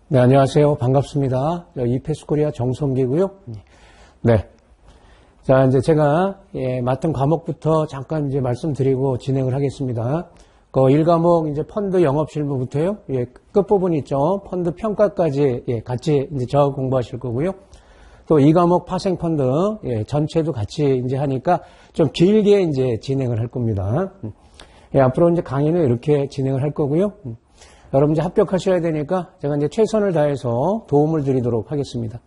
네, 안녕하세요. 반갑습니다. 이페스코리아 정성기고요. 네. 자, 이제 제가 맡은 과목부터 잠깐 이제 말씀드리고 진행을 하겠습니다. 그 1과목 이제 펀드 영업실무부터요. 끝부분 있죠. 펀드 평가까지 같이 이제 저 공부하실 거고요. 또 2과목 파생펀드 전체도 같이 이제 하니까 좀 길게 이제 진행을 할 겁니다. 앞으로 이제 강의는 이렇게 진행을 할 거고요. 여러분 이제 합격하셔야 되니까 제가 이제 최선을 다해서 도움을 드리도록 하겠습니다.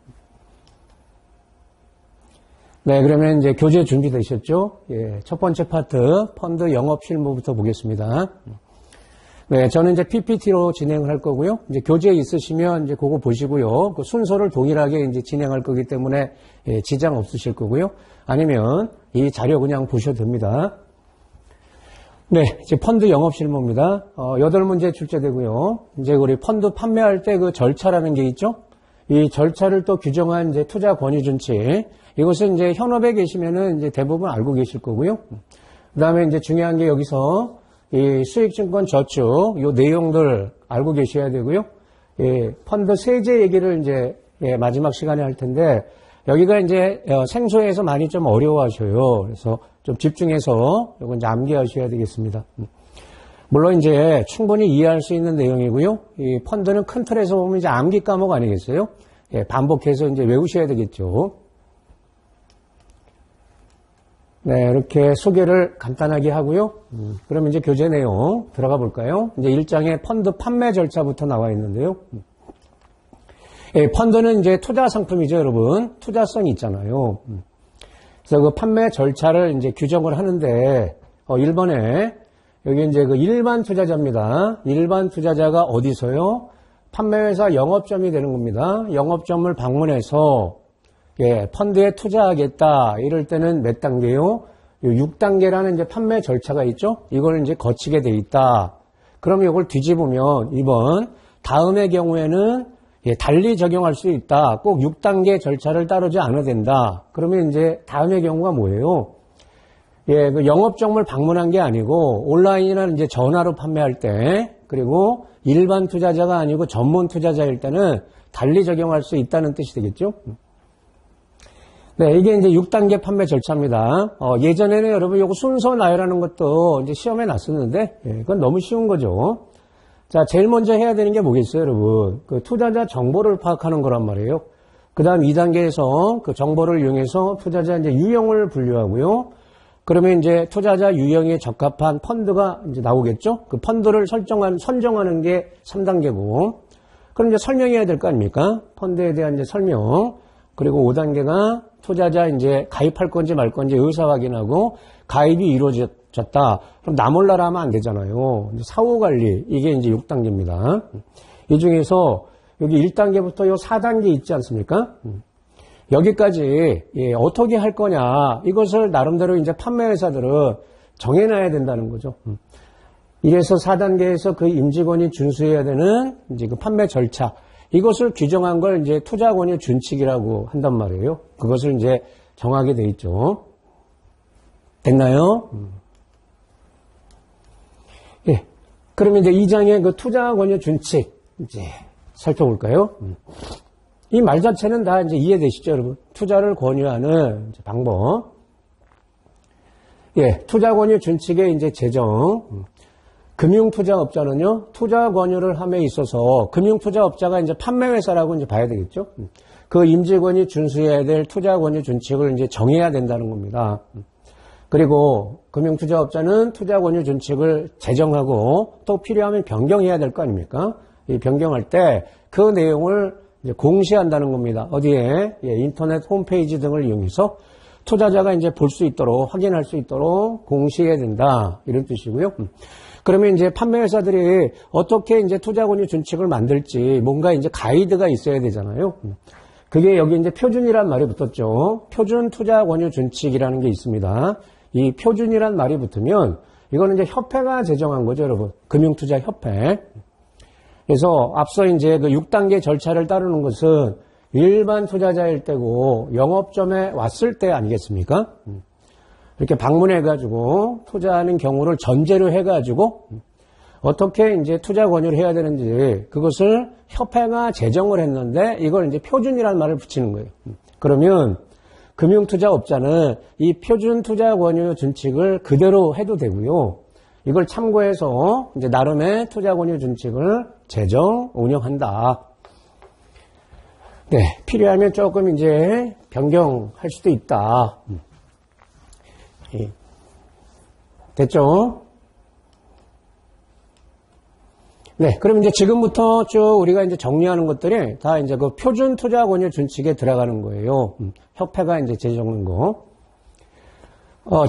네, 그러면 이제 교재 준비되셨죠? 첫 번째 파트 펀드 영업 실무부터 보겠습니다. 네, 저는 이제 PPT로 진행을 할 거고요. 이제 교재 있으시면 이제 그거 보시고요. 그 순서를 동일하게 이제 진행할 거기 때문에 지장 없으실 거고요. 아니면 이 자료 그냥 보셔도 됩니다. 네, 이제 펀드 영업 실무입니다. 8문제 출제되고요. 이제 우리 펀드 판매할 때 그 절차라는 게 있죠? 이 절차를 또 규정한 이제 투자 권유 준칙. 이것은 이제 현업에 계시면은 이제 대부분 알고 계실 거고요. 그 다음에 이제 중요한 게 여기서 이 수익증권 저축, 요 내용들 알고 계셔야 되고요. 펀드 세제 얘기를 이제 마지막 시간에 할 텐데, 여기가 이제 생소해서 많이 좀 어려워하셔요. 그래서 좀 집중해서 이건 이제 암기하셔야 되겠습니다. 물론 이제 충분히 이해할 수 있는 내용이고요. 이 펀드는 큰 틀에서 보면 이제 암기 과목 아니겠어요? 반복해서 이제 외우셔야 되겠죠. 네, 이렇게 소개를 간단하게 하고요. 그러면 이제 교재 내용 들어가 볼까요? 이제 1장에 펀드 판매 절차부터 나와 있는데요. 펀드는 이제 투자 상품이죠, 여러분. 투자성이 있잖아요. 그래서 그 판매 절차를 이제 규정을 하는데, 1번에 여기 이제 그 일반 투자자입니다. 일반 투자자가 어디서요? 판매회사 영업점이 되는 겁니다. 영업점을 방문해서 펀드에 투자하겠다. 이럴 때는 몇 단계요? 6단계라는 이제 판매 절차가 있죠? 이걸 이제 거치게 돼 있다. 그럼 이걸 뒤집으면 2번, 다음의 경우에는 달리 적용할 수 있다. 꼭 6단계 절차를 따르지 않아도 된다. 그러면 이제 다음의 경우가 뭐예요? 그 영업점을 방문한 게 아니고 온라인이나 이제 전화로 판매할 때, 그리고 일반 투자자가 아니고 전문 투자자일 때는 달리 적용할 수 있다는 뜻이 되겠죠? 네, 이게 이제 6단계 판매 절차입니다. 예전에는 여러분 요거 순서 나열하는 것도 이제 시험에 났었는데, 그건 너무 쉬운 거죠. 자, 제일 먼저 해야 되는 게 뭐겠어요, 여러분? 그 투자자 정보를 파악하는 거란 말이에요. 그 다음 2단계에서 그 정보를 이용해서 투자자 이제 유형을 분류하고요. 그러면 이제 투자자 유형에 적합한 펀드가 이제 나오겠죠? 그 펀드를 선정하는 게 3단계고. 그럼 이제 설명해야 될 거 아닙니까? 펀드에 대한 이제 설명. 그리고 5단계가 투자자 이제 가입할 건지 말 건지 의사 확인하고 가입이 이루어졌다. 그럼 나 몰라라 하면 안 되잖아요. 사후 관리. 이게 이제 6단계입니다. 이 중에서 여기 1단계부터 요 4단계 있지 않습니까? 여기까지 어떻게 할 거냐. 이것을 나름대로 이제 판매회사들은 정해놔야 된다는 거죠. 이래서 4단계에서 그 임직원이 준수해야 되는 이제 그 판매 절차. 이것을 규정한 걸 이제 투자 권유 준칙이라고 한단 말이에요. 그것을 이제 정하게 돼 있죠. 됐나요? 그러면 이제 2장의 그 투자 권유 준칙 이제 살펴볼까요? 이 말 자체는 다 이제 이해되시죠, 여러분? 투자를 권유하는 이제 방법. 투자 권유 준칙의 이제 제정. 금융투자업자는요, 투자 권유를 함에 있어서 금융투자업자가 이제 판매회사라고 이제 봐야 되겠죠. 그 임직원이 준수해야 될 투자 권유 준칙을 이제 정해야 된다는 겁니다. 그리고 금융투자업자는 투자 권유 준칙을 제정하고 또 필요하면 변경해야 될 거 아닙니까? 이 변경할 때 그 내용을 이제 공시한다는 겁니다. 어디에? 인터넷 홈페이지 등을 이용해서 투자자가 이제 볼 수 있도록, 확인할 수 있도록 공시해야 된다. 이런 뜻이고요. 그러면 이제 판매회사들이 어떻게 이제 투자 권유 준칙을 만들지 뭔가 이제 가이드가 있어야 되잖아요. 그게 여기 이제 표준이란 말이 붙었죠. 표준 투자 권유 준칙이라는 게 있습니다. 이 표준이란 말이 붙으면 이거는 이제 협회가 제정한 거죠, 여러분. 금융투자협회. 그래서 앞서 이제 그 6단계 절차를 따르는 것은 일반 투자자일 때고 영업점에 왔을 때 아니겠습니까? 이렇게 방문해가지고 투자하는 경우를 전제로 해가지고 어떻게 이제 투자 권유를 해야 되는지 그것을 협회가 제정을 했는데 이걸 이제 표준이라는 말을 붙이는 거예요. 그러면 금융투자업자는 이 표준 투자 권유 준칙을 그대로 해도 되고요. 이걸 참고해서 이제 나름의 투자 권유 준칙을 제정, 운영한다. 네, 필요하면 조금 이제 변경할 수도 있다. 됐죠? 네, 그럼 이제 지금부터 쭉 우리가 이제 정리하는 것들이 다 이제 그 표준 투자 권유 준칙에 들어가는 거예요. 협회가 이제 제정한 거.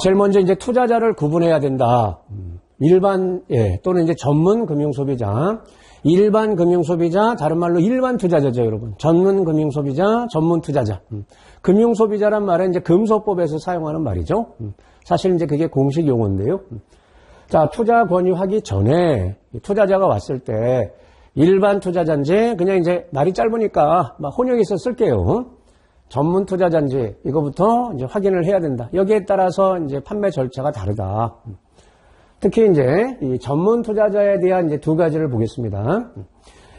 제일 먼저 이제 투자자를 구분해야 된다. 일반, 또는 이제 전문 금융 소비자. 일반 금융 소비자, 다른 말로 일반 투자자죠, 여러분. 전문 금융 소비자, 전문 투자자. 금융 소비자란 말은 이제 금소법에서 사용하는 말이죠. 사실 이제 그게 공식 용어인데요. 자, 투자 권유하기 전에 투자자가 왔을 때 일반 투자자인지 그냥 이제 말이 짧으니까 막 혼용해서 쓸게요. 전문 투자자인지 이거부터 이제 확인을 해야 된다. 여기에 따라서 이제 판매 절차가 다르다. 특히 이제 이 전문 투자자에 대한 이제 두 가지를 보겠습니다.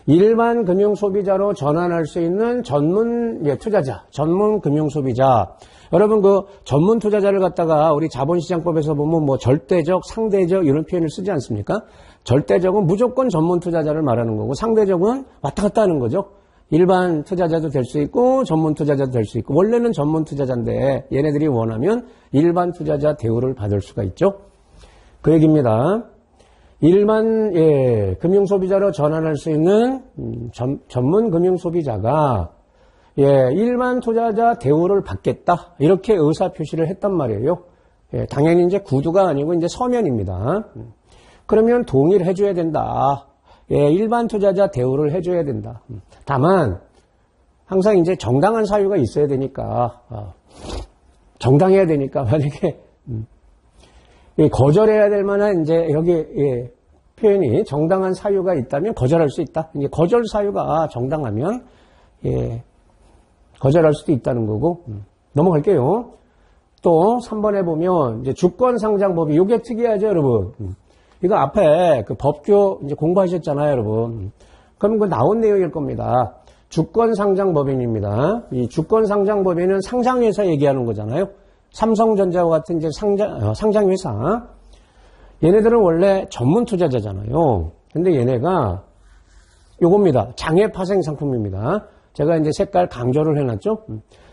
일반 금융 소비자로 전환할 수 있는 전문 투자자, 전문 금융 소비자. 여러분 그 전문 투자자를 갖다가 우리 자본시장법에서 보면 뭐 절대적, 상대적 이런 표현을 쓰지 않습니까? 절대적은 무조건 전문 투자자를 말하는 거고 상대적은 왔다 갔다 하는 거죠. 일반 투자자도 될 수 있고 전문 투자자도 될 수 있고 원래는 전문 투자자인데 얘네들이 원하면 일반 투자자 대우를 받을 수가 있죠. 그 얘기입니다. 일반 금융소비자로 전환할 수 있는 전문 금융소비자가 일반 투자자 대우를 받겠다 이렇게 의사표시를 했단 말이에요. 당연히 이제 구두가 아니고 이제 서면입니다. 그러면 동의를 해줘야 된다. 일반 투자자 대우를 해줘야 된다. 다만 항상 이제 정당한 사유가 있어야 되니까 정당해야 되니까 만약에 거절해야 될 만한 이제 여기 표현이 정당한 사유가 있다면 거절할 수 있다. 이제 거절 사유가 정당하면 거절할 수도 있다는 거고 넘어갈게요. 또 3번에 보면 이제 주권상장법이 이게 특이하죠, 여러분. 이거 앞에 그 법규 이제 공부하셨잖아요, 여러분. 그럼 그 나온 내용일 겁니다. 주권상장법인입니다. 이 주권상장법인은 상장회사 얘기하는 거잖아요. 삼성전자와 같은 이제 상장회사. 얘네들은 원래 전문 투자자잖아요. 근데 얘네가 요겁니다. 장외 파생 상품입니다. 제가 이제 색깔 강조를 해놨죠.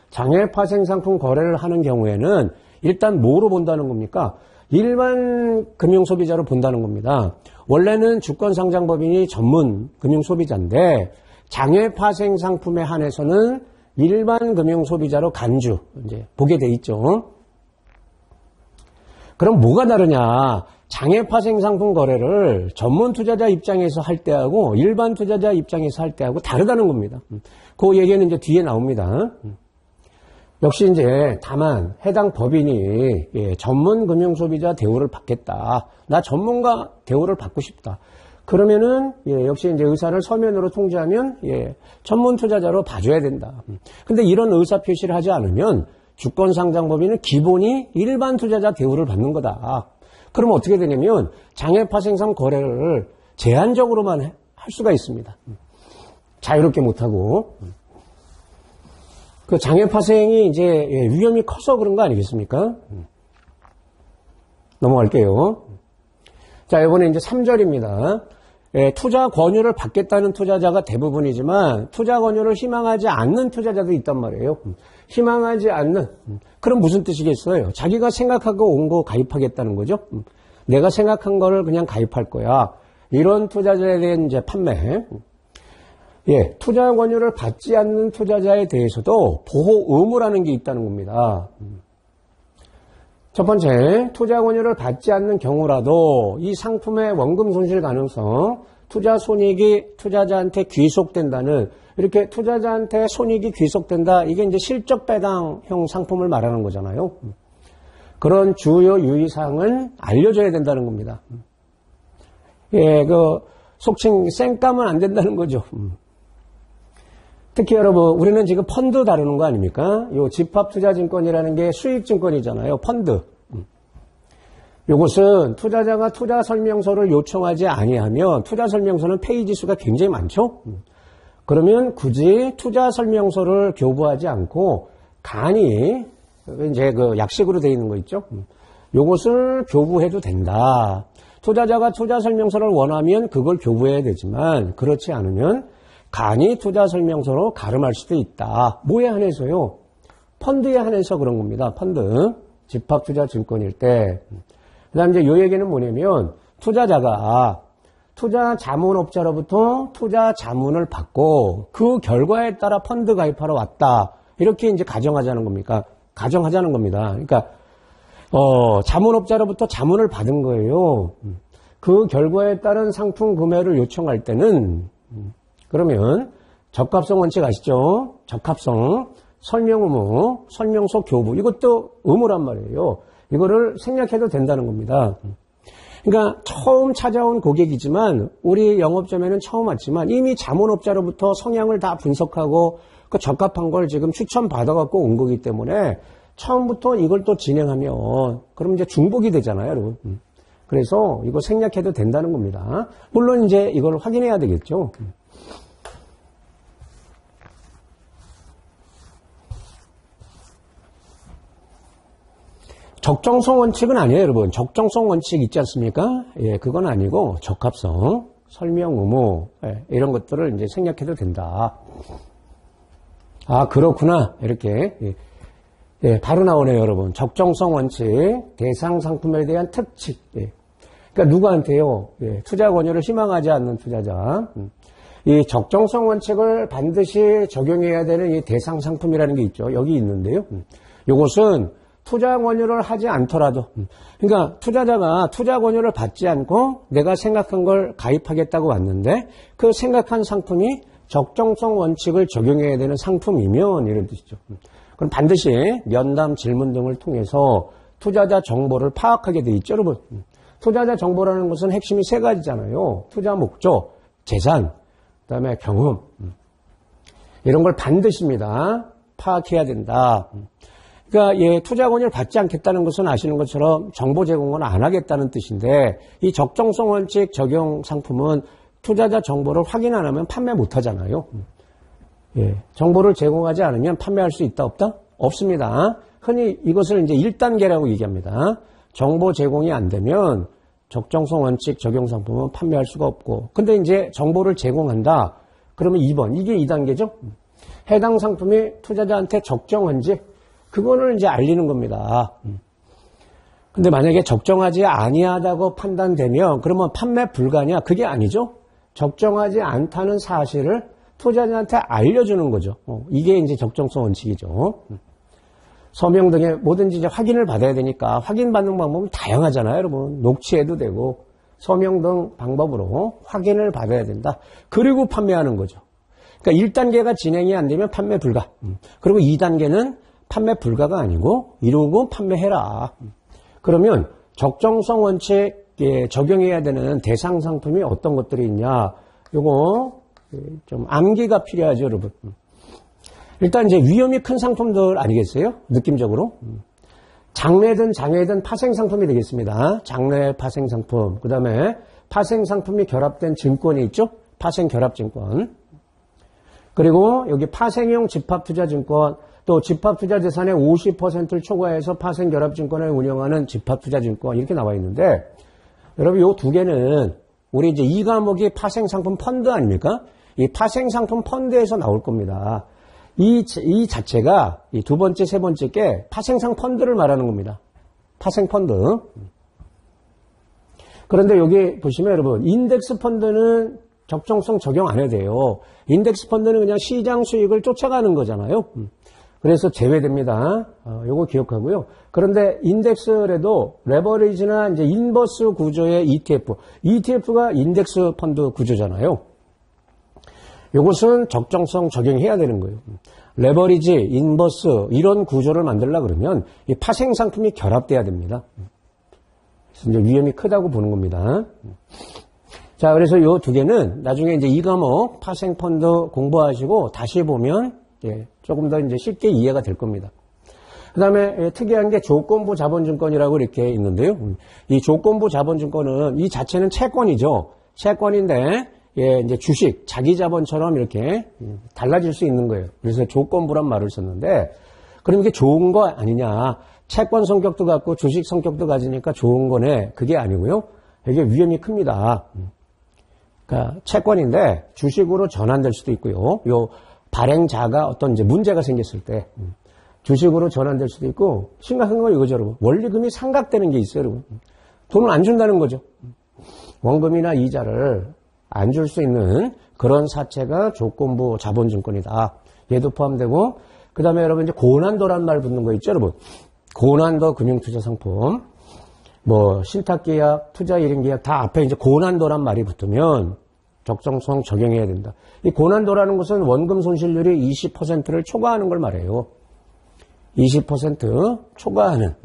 장외 파생 상품 거래를 하는 경우에는 일단 뭐로 본다는 겁니까? 일반 금융 소비자로 본다는 겁니다. 원래는 주권상장법인이 전문 금융 소비자인데 장외 파생 상품에 한해서는 일반 금융 소비자로 간주 이제 보게 돼 있죠. 그럼 뭐가 다르냐? 장외 파생 상품 거래를 전문 투자자 입장에서 할 때하고 일반 투자자 입장에서 할 때하고 다르다는 겁니다. 그 얘기는 이제 뒤에 나옵니다. 역시 이제 다만 해당 법인이 전문 금융 소비자 대우를 받겠다. 나 전문가 대우를 받고 싶다. 그러면은 역시 이제 의사를 서면으로 통지하면 전문 투자자로 봐줘야 된다. 근데 이런 의사 표시를 하지 않으면 주권상장법인은 기본이 일반 투자자 대우를 받는 거다. 그러면 어떻게 되냐면 장외 파생상 거래를 제한적으로만 할 수가 있습니다. 자유롭게 못하고. 그 장외 파생이 이제 위험이 커서 그런 거 아니겠습니까? 넘어갈게요. 자, 이번에 이제 3절입니다. 투자 권유를 받겠다는 투자자가 대부분이지만 투자 권유를 희망하지 않는 투자자도 있단 말이에요. 희망하지 않는. 그럼 무슨 뜻이겠어요? 자기가 생각하고 온 거 가입하겠다는 거죠. 내가 생각한 거를 그냥 가입할 거야. 이런 투자자에 대한 이제 판매. 투자 권유를 받지 않는 투자자에 대해서도 보호 의무라는 게 있다는 겁니다. 첫 번째, 투자 권유를 받지 않는 경우라도 이 상품의 원금 손실 가능성, 투자 손익이 투자자한테 귀속된다는, 이렇게 투자자한테 손익이 귀속된다, 이게 이제 실적 배당형 상품을 말하는 거잖아요. 그런 주요 유의사항은 알려줘야 된다는 겁니다. 속칭 쌩까면 안 된다는 거죠. 특히 여러분, 우리는 지금 펀드 다루는 거 아닙니까? 요 집합투자증권이라는 게 수익증권이잖아요. 펀드. 이것은 투자자가 투자 설명서를 요청하지 아니하면 투자 설명서는 페이지 수가 굉장히 많죠. 그러면 굳이 투자 설명서를 교부하지 않고 간이 이제 그 약식으로 되어 있는 거 있죠. 이것을 교부해도 된다. 투자자가 투자 설명서를 원하면 그걸 교부해야 되지만 그렇지 않으면 간이 투자 설명서로 가름할 수도 있다. 뭐에 한해서요? 펀드에 한해서 그런 겁니다. 펀드. 집합투자증권일 때. 그 다음 이제 요 얘기는 뭐냐면 투자자가 투자 자문업자로부터 투자 자문을 받고 그 결과에 따라 펀드 가입하러 왔다. 이렇게 이제 가정하자는 겁니까? 가정하자는 겁니다. 그러니까 자문업자로부터 자문을 받은 거예요. 그 결과에 따른 상품 구매를 요청할 때는 그러면 적합성 원칙 아시죠? 적합성, 설명 의무, 설명서 교부 이것도 의무란 말이에요. 이거를 생략해도 된다는 겁니다. 그러니까 처음 찾아온 고객이지만 우리 영업점에는 처음 왔지만 이미 자문업자로부터 성향을 다 분석하고 그 적합한 걸 지금 추천받아갖고 온 거기 때문에 처음부터 이걸 또 진행하면 그럼 이제 중복이 되잖아요, 여러분. 그래서 이거 생략해도 된다는 겁니다. 물론 이제 이걸 확인해야 되겠죠. 적정성 원칙은 아니에요, 여러분. 적정성 원칙 있지 않습니까? 예, 그건 아니고 적합성, 설명 의무 이런 것들을 이제 생략해도 된다. 아, 그렇구나. 이렇게 예, 바로 나오네요, 여러분. 적정성 원칙, 대상 상품에 대한 특칙. 예. 그러니까 누구한테요? 예, 투자 권유를 희망하지 않는 투자자. 이 적정성 원칙을 반드시 적용해야 되는 이 대상 상품이라는 게 있죠. 여기 있는데요. 이것은 투자 권유를 하지 않더라도, 그러니까 투자자가 투자 권유를 받지 않고 내가 생각한 걸 가입하겠다고 왔는데 그 생각한 상품이 적정성 원칙을 적용해야 되는 상품이면 이런 뜻이죠. 그럼 반드시 면담, 질문 등을 통해서 투자자 정보를 파악하게 돼 있죠, 여러분. 투자자 정보라는 것은 핵심이 세 가지잖아요. 투자 목적, 재산, 그다음에 경험. 이런 걸 반드시입니다. 파악해야 된다. 그러니까 예, 투자 권유를 받지 않겠다는 것은 아시는 것처럼 정보 제공은 안 하겠다는 뜻인데 이 적정성 원칙 적용 상품은 투자자 정보를 확인 안 하면 판매 못 하잖아요. 예, 정보를 제공하지 않으면 판매할 수 있다 없다? 없습니다. 흔히 이것을 이제 1단계라고 얘기합니다. 정보 제공이 안 되면 적정성 원칙 적용 상품은 판매할 수가 없고 근데 이제 정보를 제공한다. 그러면 2번. 이게 2단계죠. 해당 상품이 투자자한테 적정한지 그거를 이제 알리는 겁니다. 근데 만약에 적정하지 아니하다고 판단되면 그러면 판매 불가냐? 그게 아니죠. 적정하지 않다는 사실을 투자자한테 알려주는 거죠. 이게 이제 적정성 원칙이죠. 서명 등에 뭐든지 이제 확인을 받아야 되니까 확인받는 방법은 다양하잖아요, 여러분. 녹취해도 되고 서명 등 방법으로 확인을 받아야 된다. 그리고 판매하는 거죠. 그러니까 1단계가 진행이 안 되면 판매 불가. 그리고 2단계는 판매 불가가 아니고 이루고 판매해라. 그러면 적정성 원칙에 적용해야 되는 대상 상품이 어떤 것들이 있냐. 요거 좀 암기가 필요하죠, 여러분. 일단 이제 위험이 큰 상품들 아니겠어요? 느낌적으로. 장래든 장외든 파생 상품이 되겠습니다. 장래 파생 상품. 그 다음에 파생 상품이 결합된 증권이 있죠? 파생 결합 증권. 그리고 여기 파생형 집합투자증권, 또 집합투자재산의 50%를 초과해서 파생결합증권을 운영하는 집합투자증권 이렇게 나와 있는데 여러분 이 두 개는 우리 이제 이 과목이 파생상품 펀드 아닙니까? 이 파생상품 펀드에서 나올 겁니다. 이 자체가 이 두 번째, 세 번째 게 파생상 펀드를 말하는 겁니다. 파생 펀드. 그런데 여기 보시면 여러분 인덱스 펀드는 적정성 적용 안 해도 돼요. 인덱스 펀드는 그냥 시장 수익을 쫓아가는 거잖아요. 그래서 제외됩니다. 요거 기억하고요. 그런데 인덱스라도 레버리지나 이제 인버스 구조의 ETF가 인덱스 펀드 구조잖아요. 요것은 적정성 적용해야 되는 거예요. 레버리지, 인버스 이런 구조를 만들려고 그러면 이 파생 상품이 결합돼야 됩니다. 그래서 이제 위험이 크다고 보는 겁니다. 자, 그래서 요 두 개는 나중에 이제 이 과목 파생 펀드 공부하시고 다시 보면 예, 조금 더 이제 쉽게 이해가 될 겁니다. 그 다음에 특이한 게 조건부 자본증권이라고 이렇게 있는데요. 이 조건부 자본증권은 이 자체는 채권이죠. 채권인데, 예, 이제 주식, 자기 자본처럼 이렇게 달라질 수 있는 거예요. 그래서 조건부란 말을 썼는데, 그럼 이게 좋은 거 아니냐. 채권 성격도 갖고 주식 성격도 가지니까 좋은 거네. 그게 아니고요. 이게 위험이 큽니다. 그러니까 채권인데 주식으로 전환될 수도 있고요. 요 발행자가 어떤 이제 문제가 생겼을 때 주식으로 전환될 수도 있고 심각한 건 이거죠, 여러분. 원리금이 상각되는 게 있어요, 여러분. 돈을 안 준다는 거죠. 원금이나 이자를 안 줄 수 있는 그런 사채가 조건부 자본증권이다. 얘도 포함되고 그 다음에 여러분 이제 고난도란 말 붙는 거 있죠, 여러분. 고난도 금융투자상품, 뭐 신탁계약, 투자일인계약 다 앞에 이제 고난도란 말이 붙으면 적정성 적용해야 된다. 이 고난도라는 것은 원금 손실률이 20%를 초과하는 걸 말해요. 20% 초과하는.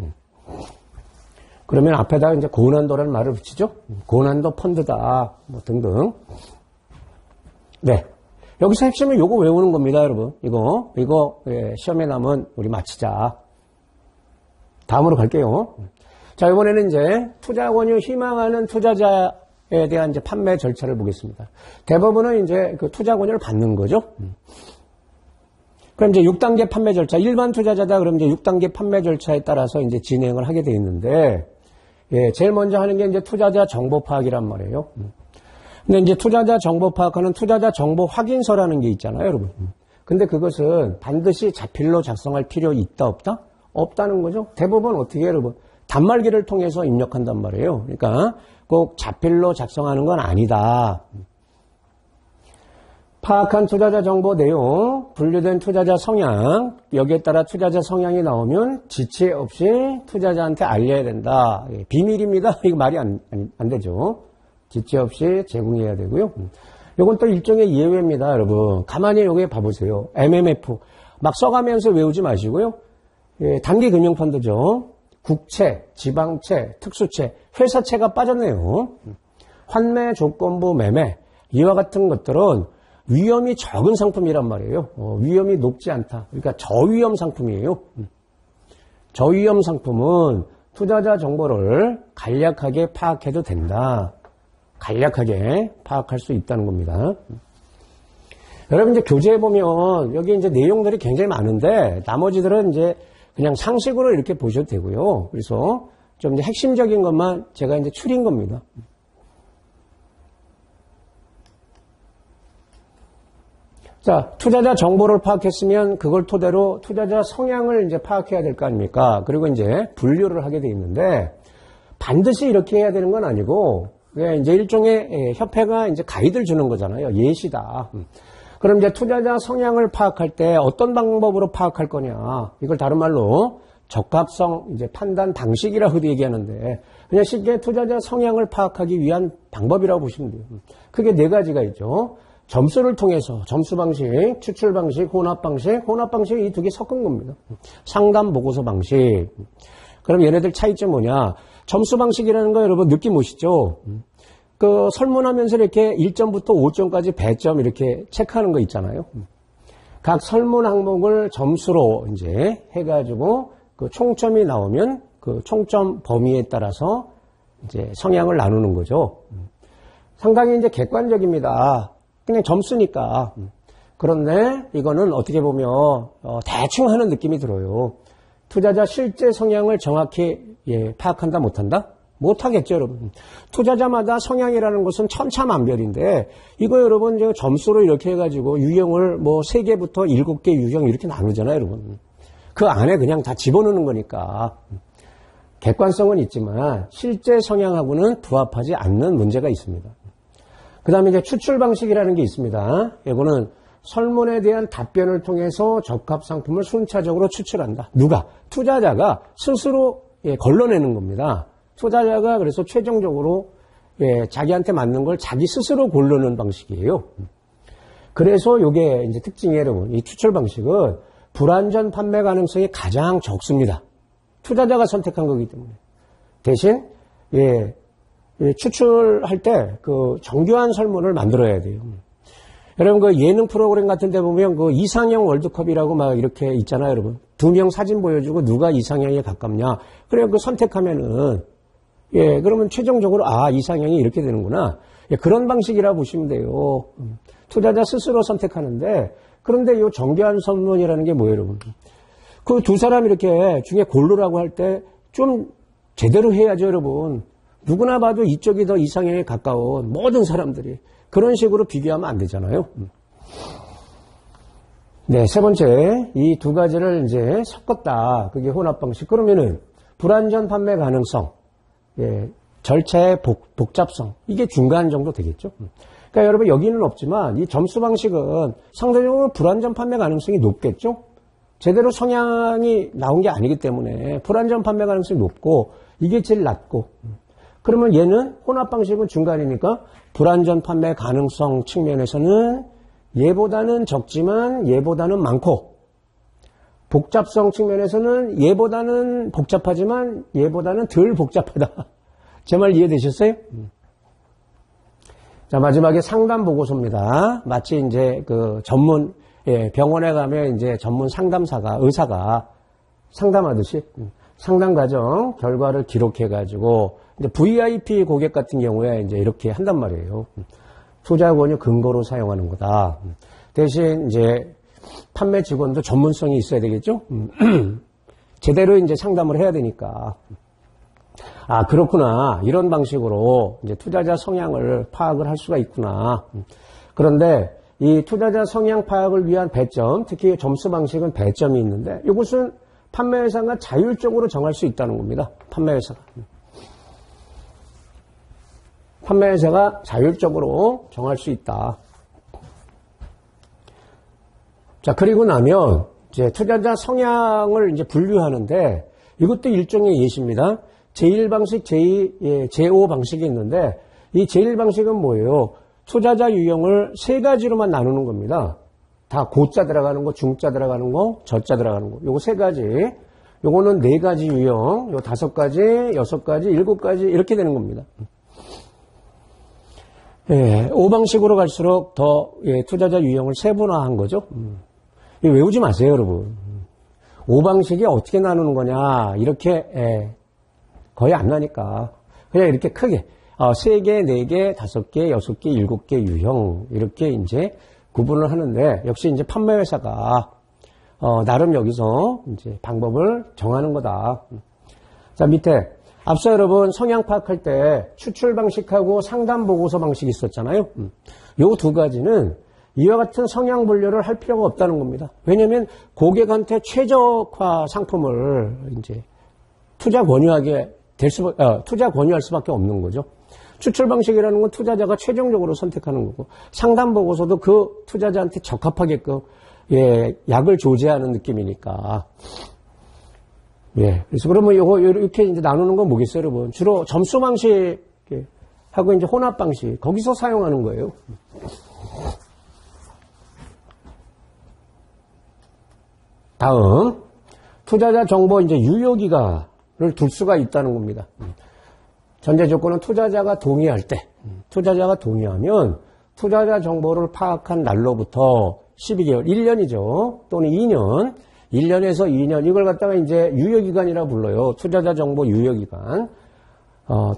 그러면 앞에다 이제 고난도라는 말을 붙이죠. 고난도 펀드다, 뭐 등등. 네. 여기서 핵심은 요거 외우는 겁니다, 여러분. 이거 예, 시험에 나면 우리 마치자. 다음으로 갈게요. 자, 이번에는 이제 투자 권유 희망하는 투자자에 대한 이제 판매 절차를 보겠습니다. 대부분은 이제 그 투자 권유를 받는 거죠. 그럼 이제 6단계 판매 절차, 일반 투자자다 그러면 이제 6단계 판매 절차에 따라서 이제 진행을 하게 돼 있는데, 예, 제일 먼저 하는 게 이제 투자자 정보 파악이란 말이에요. 근데 이제 투자자 정보 파악하는 투자자 정보 확인서라는 게 있잖아요, 여러분. 근데 그것은 반드시 자필로 작성할 필요 있다, 없다? 없다는 거죠. 대부분 어떻게 해요, 여러분? 단말기를 통해서 입력한단 말이에요. 그러니까 꼭 자필로 작성하는 건 아니다. 파악한 투자자 정보 내용, 분류된 투자자 성향, 여기에 따라 투자자 성향이 나오면 지체 없이 투자자한테 알려야 된다. 비밀입니다. 이거 말이 안 되죠. 지체 없이 제공해야 되고요. 이건 또 일종의 예외입니다, 여러분. 가만히 여기 봐보세요. MMF. 막 써가면서 외우지 마시고요. 예, 단기 금융펀드죠. 국채, 지방채, 특수채, 회사채가 빠졌네요. 환매 조건부 매매, 이와 같은 것들은 위험이 적은 상품이란 말이에요. 위험이 높지 않다. 그러니까 저위험 상품이에요. 저위험 상품은 투자자 정보를 간략하게 파악해도 된다. 간략하게 파악할 수 있다는 겁니다. 여러분 이제 교재에 보면 여기 이제 내용들이 굉장히 많은데 나머지들은 이제 그냥 상식으로 이렇게 보셔도 되고요. 그래서 좀 이제 핵심적인 것만 제가 이제 추린 겁니다. 자, 투자자 정보를 파악했으면 그걸 토대로 투자자 성향을 이제 파악해야 될 거 아닙니까? 그리고 이제 분류를 하게 돼 있는데 반드시 이렇게 해야 되는 건 아니고 이제 일종의 협회가 이제 가이드를 주는 거잖아요. 예시다. 그럼 이제 투자자 성향을 파악할 때 어떤 방법으로 파악할 거냐? 이걸 다른 말로 적합성 이제 판단 방식이라고도 얘기하는데 그냥 쉽게 투자자 성향을 파악하기 위한 방법이라고 보시면 돼요. 크게 네 가지가 있죠. 점수를 통해서 점수 방식, 추출 방식, 혼합 방식 이 두 개 섞은 겁니다. 상담 보고서 방식. 그럼 얘네들 차이점 뭐냐? 점수 방식이라는 거 여러분 느낌 오시죠? 그 설문하면서 이렇게 1점부터 5점까지 배점 이렇게 체크하는 거 있잖아요. 각 설문 항목을 점수로 이제 해가지고 그 총점이 나오면 그 총점 범위에 따라서 이제 성향을 나누는 거죠. 상당히 이제 객관적입니다. 그냥 점수니까. 그런데 이거는 어떻게 보면 대충 하는 느낌이 들어요. 투자자 실제 성향을 정확히 파악한다 못한다? 못하겠죠, 여러분. 투자자마다 성향이라는 것은 천차만별인데 이거 여러분 점수로 이렇게 해가지고 유형을 뭐 3개부터 7개 유형 이렇게 나누잖아요, 여러분. 그 안에 그냥 다 집어넣는 거니까 객관성은 있지만 실제 성향하고는 부합하지 않는 문제가 있습니다. 그 다음에 이제 추출 방식이라는 게 있습니다. 이거는 설문에 대한 답변을 통해서 적합 상품을 순차적으로 추출한다. 누가? 투자자가 스스로 걸러내는 겁니다. 투자자가 그래서 최종적으로 자기한테 맞는 걸 자기 스스로 고르는 방식이에요. 그래서 이게 이제 특징이에요, 여러분. 이 추출 방식은 불완전 판매 가능성이 가장 적습니다. 투자자가 선택한 거기 때문에. 대신 추출할 때 그 정교한 설문을 만들어야 돼요. 여러분 그 예능 프로그램 같은 데 보면 그 이상형 월드컵이라고 막 이렇게 있잖아요, 여러분. 두 명 사진 보여주고 누가 이상형에 가깝냐. 그래, 그 선택하면은, 예, 그러면 최종적으로, 이상형이 이렇게 되는구나. 예, 그런 방식이라 보시면 돼요. 투자자 스스로 선택하는데, 그런데 이 정교한 선문이라는 게 뭐예요, 여러분? 그 두 사람 이렇게 중에 고르라고 할 때 좀 제대로 해야죠, 여러분. 누구나 봐도 이쪽이 더 이상형에 가까운 모든 사람들이. 그런 식으로 비교하면 안 되잖아요. 네, 세 번째, 이 두 가지를 이제 섞었다. 그게 혼합 방식. 그러면은, 불완전 판매 가능성, 예, 절차의 복잡성, 이게 중간 정도 되겠죠. 그러니까 여러분, 여기는 없지만, 이 점수 방식은 상대적으로 불완전 판매 가능성이 높겠죠. 제대로 성향이 나온 게 아니기 때문에, 불완전 판매 가능성이 높고, 이게 제일 낮고, 그러면 얘는 혼합 방식은 중간이니까, 불완전 판매 가능성 측면에서는 얘보다는 적지만 얘보다는 많고, 복잡성 측면에서는 얘보다는 복잡하지만 얘보다는 덜 복잡하다. 제 말 이해되셨어요? 자, 마지막에 상담 보고서입니다. 마치 이제 그 전문, 예, 병원에 가면 이제 전문 상담사가, 의사가 상담하듯이 상담 과정 결과를 기록해가지고, 이제 VIP 고객 같은 경우에 이제 이렇게 한단 말이에요. 투자 권유 근거로 사용하는 거다. 대신 이제 판매 직원도 전문성이 있어야 되겠죠? 제대로 이제 상담을 해야 되니까. 그렇구나. 이런 방식으로 이제 투자자 성향을 파악을 할 수가 있구나. 그런데 이 투자자 성향 파악을 위한 배점, 특히 점수 방식은 배점이 있는데 이것은 판매회사가 자율적으로 정할 수 있다는 겁니다. 판매회사가 자율적으로 정할 수 있다. 자, 그리고 나면 이제 투자자 성향을 이제 분류하는데 이것도 일종의 예시입니다. 제1 방식, 제2, 제5 방식이 있는데 이 제1 방식은 뭐예요? 투자자 유형을 세 가지로만 나누는 겁니다. 다 고자 들어가는 거, 중자 들어가는 거, 저자 들어가는 거. 요거 세 가지. 요거는 네 가지 유형, 요 5가지, 6가지, 7가지 이렇게 되는 겁니다. 예, 5방식으로 갈수록 더 투자자 유형을 세분화한 거죠. 외우지 마세요, 여러분. 5방식이 어떻게 나누는 거냐, 이렇게 거의 안 나니까 그냥 이렇게 크게 3개, 4개, 5개, 6개, 7개 유형 이렇게 이제 구분을 하는데 역시 이제 판매회사가 나름 여기서 이제 방법을 정하는 거다. 자, 밑에 앞서 여러분 성향 파악할 때 추출 방식하고 상담 보고서 방식이 있었잖아요. 요 두 가지는 이와 같은 성향 분류를 할 필요가 없다는 겁니다. 왜냐하면 고객한테 최적화 상품을 이제 투자 권유할 수밖에 없는 거죠. 추출 방식이라는 건 투자자가 최종적으로 선택하는 거고 상담 보고서도 그 투자자한테 적합하게끔 약을 조제하는 느낌이니까. 그래서 그러면 요거 이렇게 이제 나누는 건 뭐겠어요, 여러분? 주로 점수 방식 하고 이제 혼합 방식 거기서 사용하는 거예요. 다음 투자자 정보 이제 유효 기간을 둘 수가 있다는 겁니다. 전제 조건은 투자자가 동의할 때, 투자자가 동의하면 투자자 정보를 파악한 날로부터 12개월, 1년이죠. 또는 2년, 1년에서 2년 이걸 갖다가 이제 유효기간이라 불러요. 투자자 정보 유효기간.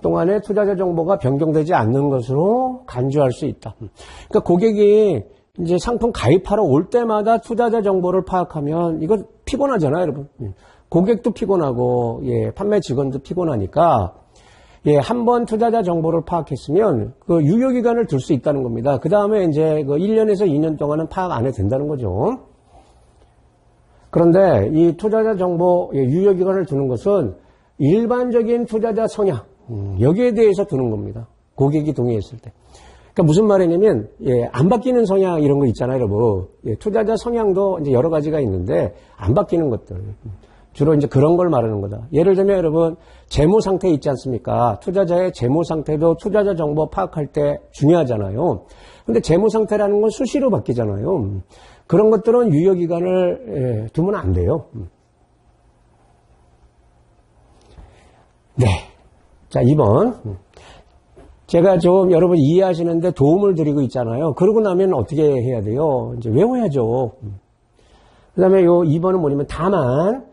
동안에 투자자 정보가 변경되지 않는 것으로 간주할 수 있다. 그러니까 고객이 이제 상품 가입하러 올 때마다 투자자 정보를 파악하면 이거 피곤하잖아요, 여러분. 고객도 피곤하고, 판매 직원도 피곤하니까, 한번 투자자 정보를 파악했으면 그 유효기간을 둘 수 있다는 겁니다. 그 다음에 이제 그 1년에서 2년 동안은 파악 안 해도 된다는 거죠. 그런데 이 투자자 정보 유효기간을 두는 것은 일반적인 투자자 성향, 여기에 대해서 두는 겁니다. 고객이 동의했을 때. 그러니까 무슨 말이냐면, 안 바뀌는 성향 이런 거 있잖아요, 여러분. 투자자 성향도 이제 여러 가지가 있는데, 안 바뀌는 것들. 주로 이제 그런 걸 말하는 거다. 예를 들면 여러분, 재무 상태 있지 않습니까? 투자자의 재무 상태도 투자자 정보 파악할 때 중요하잖아요. 근데 재무 상태라는 건 수시로 바뀌잖아요. 그런 것들은 유효기간을 두면 안 돼요. 네. 자, 2번. 제가 좀 여러분 이해하시는데 도움을 드리고 있잖아요. 그러고 나면 어떻게 해야 돼요? 이제 외워야죠. 그 다음에 요 2번은 뭐냐면 다만,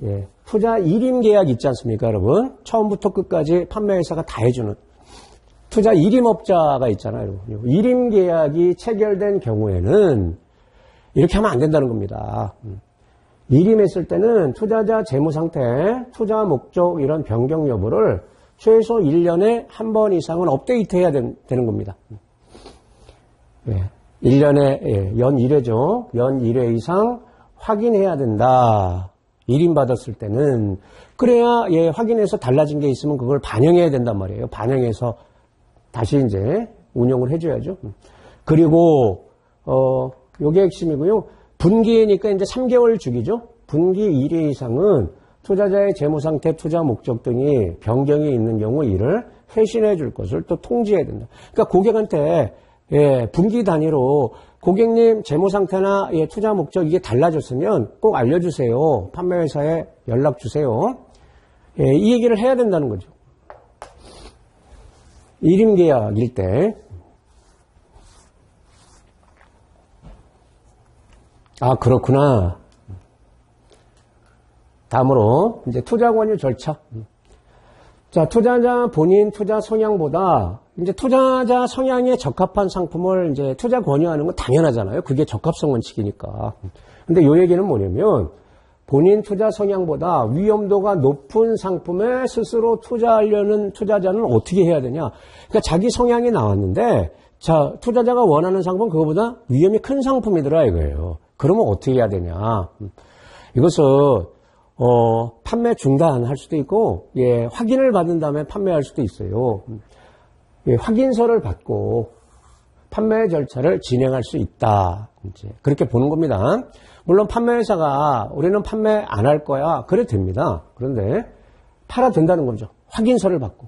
예, 투자 일임 계약 있지 않습니까, 여러분? 처음부터 끝까지 판매회사가 다 해주는 투자 일임업자가 있잖아요, 여러분. 일임 계약이 체결된 경우에는 이렇게 하면 안 된다는 겁니다. 일임했을 때는 투자자 재무상태, 투자 목적 이런 변경 여부를 최소 1년에 한 번 이상은 업데이트해야 되는 겁니다. 예, 1년에 예, 연 1회죠. 연 1회 이상 확인해야 된다. 일임 받았을 때는 그래야 예, 확인해서 달라진 게 있으면 그걸 반영해야 된단 말이에요. 반영해서 다시 이제 운영을 해줘야죠. 그리고 요게 핵심이고요. 분기니까 이제 3개월 주기죠. 분기 1회 이상은 투자자의 재무상태, 투자 목적 등이 변경이 있는 경우 이를 회신해 줄 것을 또 통지해야 된다. 그러니까 고객한테 예, 분기 단위로 고객님 재무상태나 예, 투자 목적 이게 달라졌으면 꼭 알려주세요. 판매회사에 연락 주세요. 예, 이 얘기를 해야 된다는 거죠. 일임계약일 때. 아, 그렇구나. 다음으로 이제 투자 권유 절차. 자, 투자자 본인 투자 성향보다 이제 투자자 성향에 적합한 상품을 이제 투자 권유하는 건 당연하잖아요. 그게 적합성 원칙이니까. 근데 요 얘기는 뭐냐면 본인 투자 성향보다 위험도가 높은 상품에 스스로 투자하려는 투자자는 어떻게 해야 되냐. 그러니까 자기 성향이 나왔는데 자, 투자자가 원하는 상품 그거보다 위험이 큰 상품이더라 이거예요. 그러면 어떻게 해야 되냐. 이것은 판매 중단할 수도 있고, 예, 확인을 받은 다음에 판매할 수도 있어요. 예, 확인서를 받고 판매 절차를 진행할 수 있다. 이제 그렇게 보는 겁니다. 물론 판매회사가 우리는 판매 안 할 거야. 그래도 됩니다. 그런데 팔아 된다는 거죠. 확인서를 받고.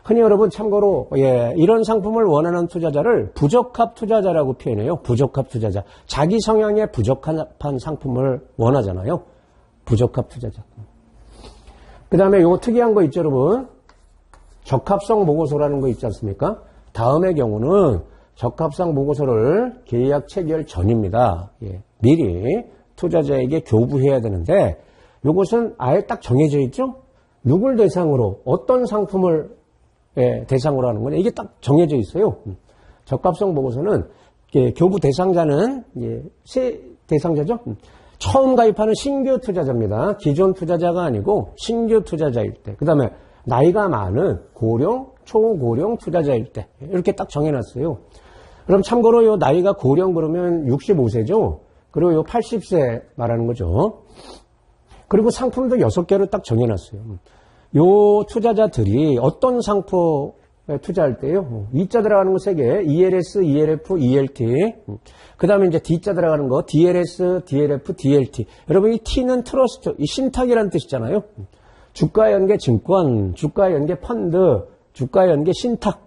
흔히 여러분 참고로 예, 이런 상품을 원하는 투자자를 부적합 투자자라고 표현해요. 부적합 투자자. 자기 성향에 부적합한 상품을 원하잖아요. 부적합 투자자. 그 다음에 요거 특이한 거 있죠, 여러분? 적합성 보고서라는 거 있지 않습니까? 다음의 경우는 적합성 보고서를 계약 체결 전입니다. 예, 미리 투자자에게 교부해야 되는데 요것은 아예 딱 정해져 있죠? 누굴 대상으로 어떤 상품을 예, 대상으로 하는 거냐 이게 딱 정해져 있어요. 적합성 보고서는 예, 교부 대상자는 예, 세 대상자죠. 처음 가입하는 신규 투자자입니다. 기존 투자자가 아니고 신규 투자자일 때. 그 다음에 나이가 많은 고령, 초고령 투자자일 때. 이렇게 딱 정해놨어요. 그럼 참고로 요 나이가 고령 그러면 65세죠. 그리고 요 80세 말하는 거죠. 그리고 상품도 6개로 딱 정해놨어요. 요 투자자들이 어떤 상품에 투자할 때요. E자 들어가는 거 3개. ELS, ELF, ELT. 그 다음에 이제 D자 들어가는 거 DLS, DLF, DLT. 여러분 이 T는 트러스트, 이 신탁이라는 뜻이잖아요. 주가 연계 증권, 주가 연계 펀드, 주가 연계 신탁.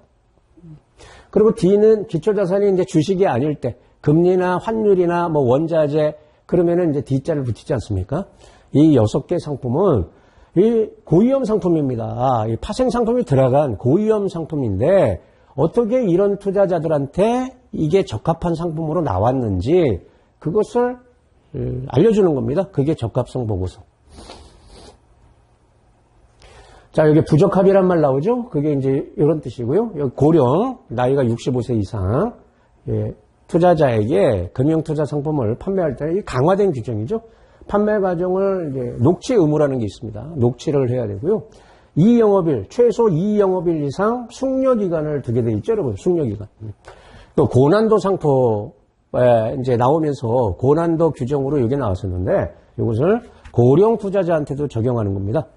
그리고 D는 기초자산이 이제 주식이 아닐 때 금리나 환율이나 뭐 원자재 그러면은 이제 D자를 붙이지 않습니까? 이 6개 상품은 이 고위험 상품입니다. 이 파생 상품이 들어간 고위험 상품인데 어떻게 이런 투자자들한테 이게 적합한 상품으로 나왔는지 그것을 알려주는 겁니다. 그게 적합성 보고서. 자, 여기 부적합이란 말 나오죠? 그게 이제 이런 뜻이고요. 여기 고령, 나이가 65세 이상, 예, 투자자에게 금융투자 상품을 판매할 때 이 강화된 규정이죠. 판매 과정을 이제 녹취 의무라는 게 있습니다. 녹취를 해야 되고요. 2영업일, 최소 2영업일 이상 숙려기간을 두게 돼 있죠, 여러분. 숙려기간. 또 고난도 상품에 이제 나오면서 고난도 규정으로 이게 나왔었는데 이것을 고령 투자자한테도 적용하는 겁니다.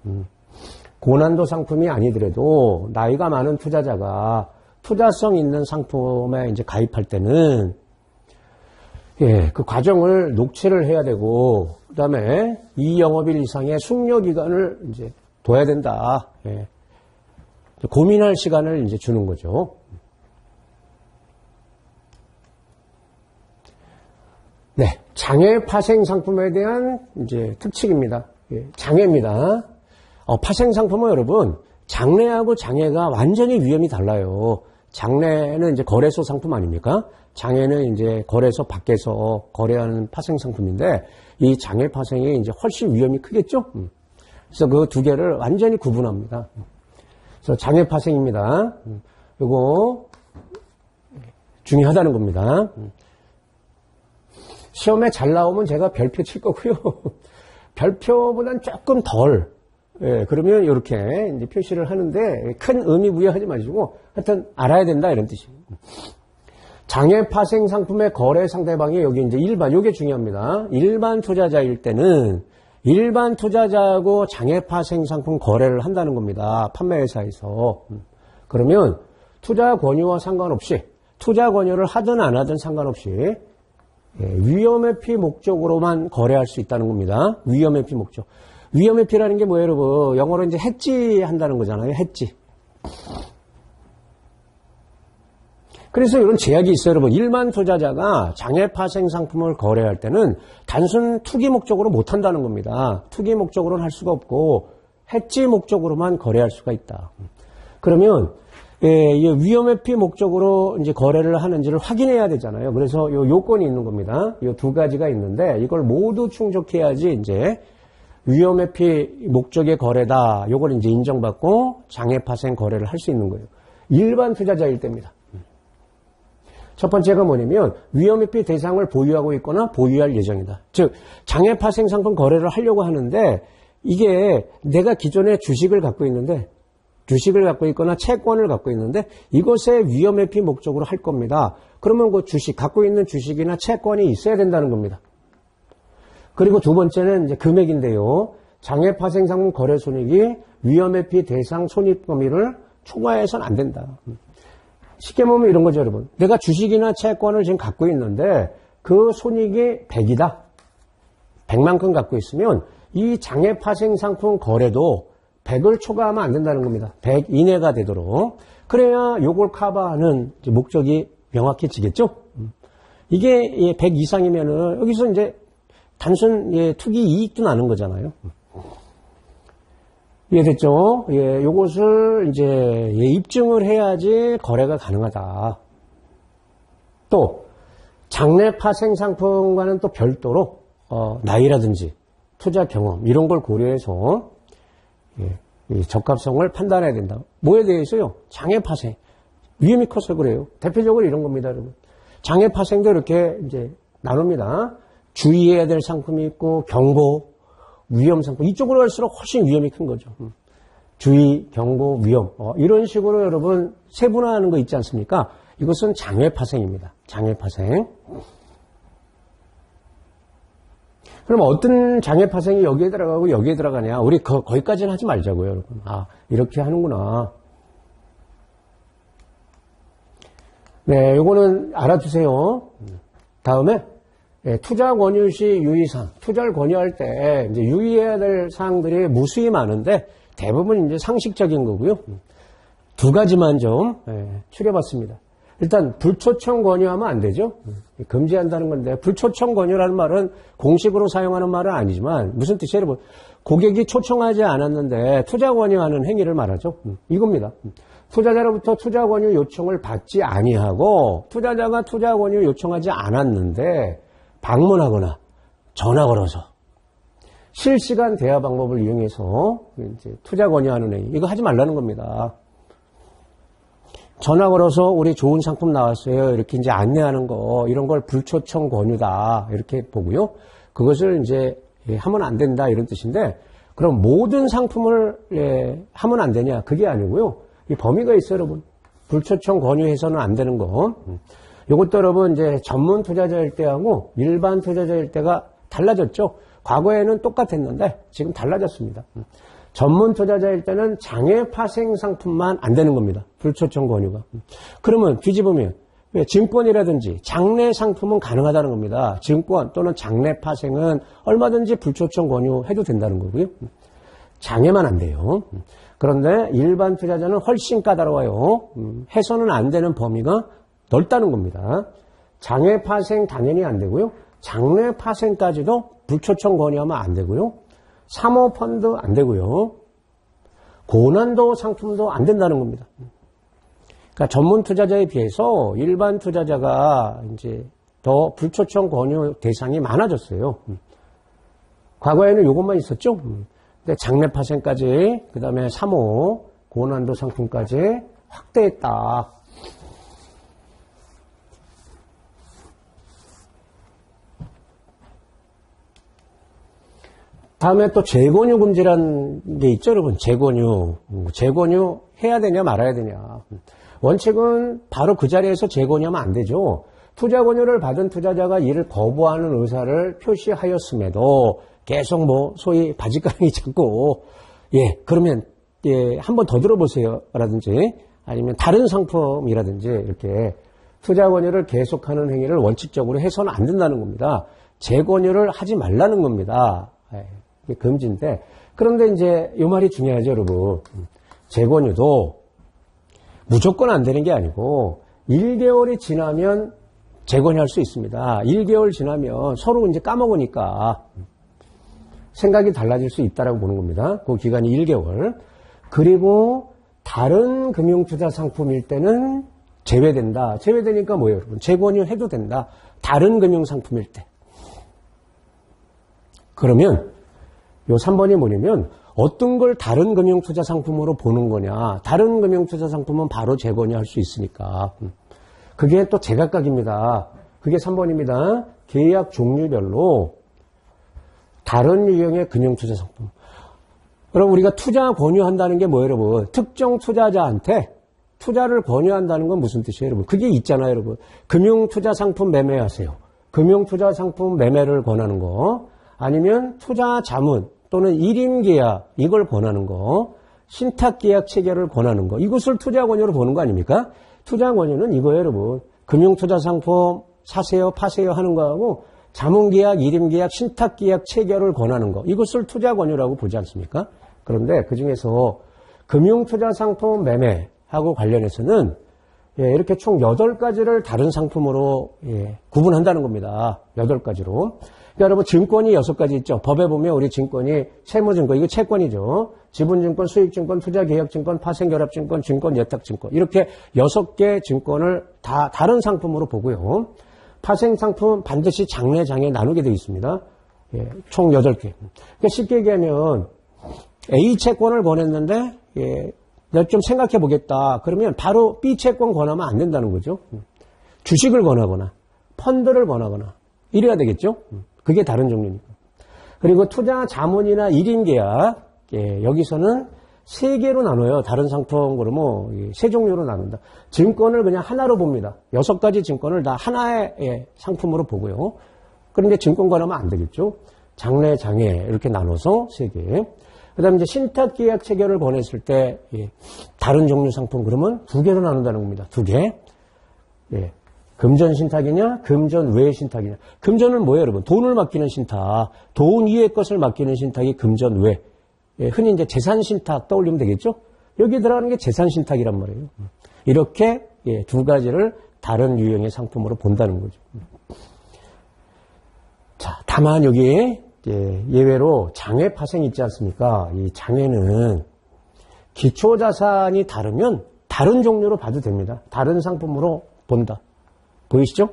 고난도 상품이 아니더라도 나이가 많은 투자자가 투자성 있는 상품에 이제 가입할 때는 예, 그 과정을 녹취를 해야 되고 그다음에 2영업일 이상의 숙려 기간을 이제 둬야 된다. 예. 고민할 시간을 이제 주는 거죠. 네, 장외 파생 상품에 대한 이제 특칙입니다. 예, 장외입니다. 파생 상품은 여러분 장래하고 장애가 완전히 위험이 달라요. 장래는 이제 거래소 상품 아닙니까? 장애는 이제 거래소 밖에서 거래하는 파생 상품인데 이 장애 파생이 이제 훨씬 위험이 크겠죠? 그래서 그 두 개를 완전히 구분합니다. 그래서 장애 파생입니다. 요거 중요하다는 겁니다. 시험에 잘 나오면 제가 별표 칠 거고요. 별표보단 조금 덜. 예, 그러면 이렇게 이제 표시를 하는데 큰 의미 부여하지 마시고 하여튼 알아야 된다 이런 뜻이에요. 장애 파생 상품의 거래 상대방이 여기 이제 일반, 요게 중요합니다. 일반 투자자일 때는 일반 투자자하고 장애 파생 상품 거래를 한다는 겁니다. 판매회사에서. 그러면 투자 권유와 상관없이 투자 권유를 하든 안 하든 상관없이 위험회피 목적으로만 거래할 수 있다는 겁니다. 위험회피 목적. 위험회피라는 게 뭐예요, 여러분? 영어로 이제 해지 한다는 거잖아요. 해지. 그래서 이런 제약이 있어요, 여러분. 일반 투자자가 장애 파생 상품을 거래할 때는 단순 투기 목적으로 못 한다는 겁니다. 투기 목적으로는 할 수가 없고 해지 목적으로만 거래할 수가 있다. 그러면 이 위험회피 목적으로 이제 거래를 하는지를 확인해야 되잖아요. 그래서 요 요건이 있는 겁니다. 요 두 가지가 있는데 이걸 모두 충족해야지 이제 위험회피 목적의 거래다. 요걸 이제 인정받고 장애 파생 거래를 할 수 있는 거예요. 일반 투자자일 때입니다. 첫 번째가 뭐냐면 위험회피 대상을 보유하고 있거나 보유할 예정이다. 즉 장애 파생 상품 거래를 하려고 하는데 이게 내가 기존에 주식을 갖고 있는데 주식을 갖고 있거나 채권을 갖고 있는데 이것의 위험회피 목적으로 할 겁니다. 그러면 그 주식, 갖고 있는 주식이나 채권이 있어야 된다는 겁니다. 그리고 두 번째는 이제 금액인데요. 장애 파생 상품 거래 손익이 위험회피 대상 손익 범위를 초과해서는 안 된다. 쉽게 보면 이런 거죠, 여러분. 내가 주식이나 채권을 지금 갖고 있는데 그 손익이 100이다. 100만큼 갖고 있으면 이 장애 파생 상품 거래도 100을 초과하면 안 된다는 겁니다. 100 이내가 되도록. 그래야 요걸 커버하는 목적이 명확해지겠죠? 이게 100 이상이면은 여기서 이제 단순 투기 이익도 나는 거잖아요. 이해됐죠? 예, 요것을 이제 입증을 해야지 거래가 가능하다. 또 장래 파생 상품과는 또 별도로 나이라든지 투자 경험 이런 걸 고려해서 이 적합성을 판단해야 된다. 뭐에 대해서요? 장애 파생. 위험이 커서 그래요. 대표적으로 이런 겁니다, 여러분. 장애 파생도 이렇게 이제 나눕니다. 주의해야 될 상품이 있고 경고, 위험 상품. 이쪽으로 갈수록 훨씬 위험이 큰 거죠. 주의, 경고, 위험. 이런 식으로 여러분 세분화하는 거 있지 않습니까? 이것은 장애 파생입니다. 장애 파생. 그럼 어떤 장애 파생이 여기에 들어가고 여기에 들어가냐? 우리 거기까지는 하지 말자고요, 여러분. 아, 이렇게 하는구나. 네, 요거는 알아두세요. 다음에 투자 권유 시 유의사항. 투자를 권유할 때 이제 유의해야 될 사항들이 무수히 많은데 대부분 이제 상식적인 거고요. 두 가지만 좀 추려봤습니다. 일단 불초청 권유하면 안 되죠. 금지한다는 건데 불초청 권유라는 말은 공식으로 사용하는 말은 아니지만 무슨 뜻이에요, 여러분? 고객이 초청하지 않았는데 투자 권유하는 행위를 말하죠. 이겁니다. 투자자로부터 투자 권유 요청을 받지 아니하고 투자자가 투자 권유 요청하지 않았는데 방문하거나 전화 걸어서 실시간 대화 방법을 이용해서 이제 투자 권유하는 행위. 이거 하지 말라는 겁니다. 전화 걸어서 우리 좋은 상품 나왔어요. 이렇게 이제 안내하는 거, 이런 걸 불초청 권유다. 이렇게 보고요. 그것을 이제 하면 안 된다. 이런 뜻인데, 그럼 모든 상품을 하면 안 되냐? 그게 아니고요. 이 범위가 있어요, 여러분. 불초청 권유해서는 안 되는 거. 이것도 여러분 이제 전문 투자자일 때하고 일반 투자자일 때가 달라졌죠. 과거에는 똑같았는데 지금 달라졌습니다. 전문 투자자일 때는 장애 파생 상품만 안 되는 겁니다. 불초청 권유가. 그러면 뒤집으면 증권이라든지 장래 상품은 가능하다는 겁니다. 증권 또는 장래 파생은 얼마든지 불초청 권유해도 된다는 거고요. 장애만 안 돼요. 그런데 일반 투자자는 훨씬 까다로워요. 해서는 안 되는 범위가 넓다는 겁니다. 장애 파생 당연히 안 되고요. 장래 파생까지도 불초청 권유하면 안 되고요. 사모펀드 안 되고요. 고난도 상품도 안 된다는 겁니다. 그러니까 전문 투자자에 비해서 일반 투자자가 이제 더 불초청 권유 대상이 많아졌어요. 과거에는 이것만 있었죠. 근데 장내 파생까지, 그 다음에 3호, 고난도 상품까지 확대했다. 다음에 또 재권유 금지라는 게 있죠, 여러분. 재권유. 재권유 해야 되냐 말아야 되냐. 원칙은 바로 그 자리에서 재권유하면 안 되죠. 투자 권유를 받은 투자자가 이를 거부하는 의사를 표시하였음에도 계속 소위 바짓가랑이 잡고, 그러면, 한 번 더 들어보세요. 라든지, 아니면 다른 상품이라든지, 이렇게 투자 권유를 계속하는 행위를 원칙적으로 해서는 안 된다는 겁니다. 재권유를 하지 말라는 겁니다. 이게 금지인데, 그런데 이제 이 말이 중요하죠, 여러분. 재권유도 무조건 안 되는 게 아니고, 1개월이 지나면 재권유할 수 있습니다. 1개월 지나면 서로 이제 까먹으니까 생각이 달라질 수 있다라고 보는 겁니다. 그 기간이 1개월. 그리고 다른 금융투자 상품일 때는 제외된다. 제외되니까 뭐예요, 여러분? 재권유 해도 된다. 다른 금융상품일 때. 그러면 요 3번이 뭐냐면 어떤 걸 다른 금융투자 상품으로 보는 거냐. 다른 금융투자 상품은 바로 재권유 할 수 있으니까. 그게 또 제각각입니다. 그게 3번입니다. 계약 종류별로 다른 유형의 금융투자 상품. 여러분, 우리가 투자 권유한다는 게 뭐예요, 여러분? 특정 투자자한테 투자를 권유한다는 건 무슨 뜻이에요, 여러분? 그게 있잖아요, 여러분. 금융투자 상품 매매하세요. 금융투자 상품 매매를 권하는 거. 아니면 투자 자문 또는 일임계약, 이걸 권하는 거. 신탁계약 체결을 권하는 거. 이것을 투자 권유로 보는 거 아닙니까? 투자 권유는 이거예요, 여러분. 금융투자 상품 사세요, 파세요 하는 거하고 자문계약, 일임계약, 신탁계약 체결을 권하는 거. 이것을 투자 권유라고 보지 않습니까? 그런데 그중에서 금융투자 상품 매매하고 관련해서는 이렇게 총 8가지를 다른 상품으로 구분한다는 겁니다. 8가지로. 그러니까 여러분 증권이 6가지 있죠. 법에 보면 우리 증권이 채무증권, 이거 채권이죠. 지분증권, 수익증권, 투자계약증권, 파생결합증권, 증권, 예탁증권. 이렇게 6개 증권을 다 다른 상품으로 보고요. 파생상품 반드시 장내, 장에 나누게 되어 있습니다. 총 8개. 그러니까 쉽게 얘기하면 A 채권을 권했는데 내가 좀 생각해 보겠다. 그러면 바로 B 채권 권하면 안 된다는 거죠. 주식을 권하거나 펀드를 권하거나 이래야 되겠죠. 그게 다른 종류니까. 그리고 투자 자문이나 일임계약, 여기서는 3개로 나눠요. 다른 상품 그러면 3종류로 나눈다. 증권을 그냥 하나로 봅니다. 6가지 증권을 다 하나의 상품으로 보고요. 그런데 증권 권하면 안 되겠죠. 장내, 장애 이렇게 나눠서 3개. 그 다음에 이제 신탁계약 체결을 권했을 때 다른 종류 상품 그러면 2개로 나눈다는 겁니다. 2개. 금전 신탁이냐, 금전 외 신탁이냐. 금전은 뭐예요, 여러분? 돈을 맡기는 신탁. 돈 이외의 것을 맡기는 신탁이 금전 외. 흔히 이제 재산 신탁 떠올리면 되겠죠? 여기 들어가는 게 재산 신탁이란 말이에요. 이렇게 2가지를 다른 유형의 상품으로 본다는 거죠. 자, 다만 여기에 예외로 장외 파생이 있지 않습니까? 이 장외는 기초자산이 다르면 다른 종류로 봐도 됩니다. 다른 상품으로 본다. 보이시죠?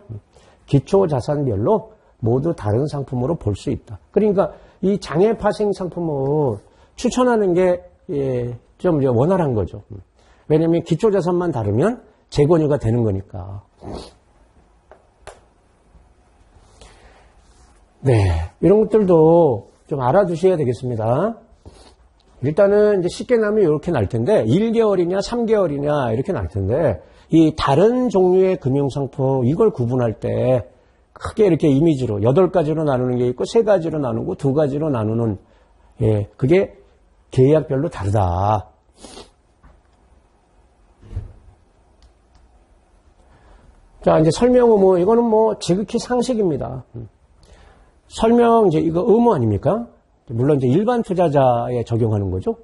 기초자산별로 모두 다른 상품으로 볼 수 있다. 그러니까 이 장외 파생 상품을 추천하는 게 좀 원활한 거죠. 왜냐하면 기초자산만 다르면 재권유가 되는 거니까. 네, 이런 것들도 좀 알아두셔야 되겠습니다. 일단은 이제 쉽게 나면 이렇게 날 텐데 1개월이냐 3개월이냐 이렇게 날 텐데 이 다른 종류의 금융상품 이걸 구분할 때 크게 이렇게 이미지로 8가지로 나누는 게 있고 3가지로 나누고 2가지로 나누는 그게 계약별로 다르다. 자, 이제 설명 의무 이거는 지극히 상식입니다. 설명 이제 이거 의무 아닙니까? 물론 이제 일반 투자자에 적용하는 거죠.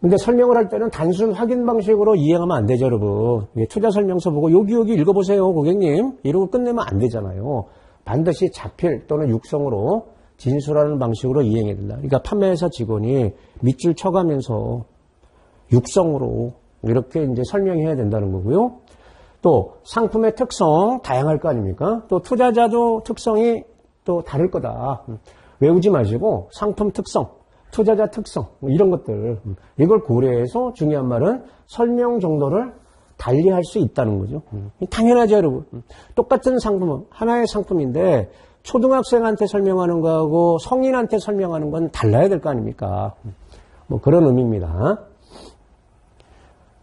근데 설명을 할 때는 단순 확인 방식으로 이해하면 안 되죠, 여러분. 투자 설명서 보고 여기 읽어보세요, 고객님. 이러고 끝내면 안 되잖아요. 반드시 자필 또는 육성으로 진술하는 방식으로 이행해야 된다. 그러니까 판매회사 직원이 밑줄 쳐가면서 육성으로 이렇게 이제 설명해야 된다는 거고요. 또 상품의 특성 다양할 거 아닙니까? 또 투자자도 특성이 또 다를 거다. 외우지 마시고 상품 특성, 투자자 특성 이런 것들 이걸 고려해서 중요한 말은 설명 정도를 달리할 수 있다는 거죠. 당연하죠, 여러분. 똑같은 상품은 하나의 상품인데 초등학생한테 설명하는 거하고 성인한테 설명하는 건 달라야 될 거 아닙니까? 뭐 그런 의미입니다.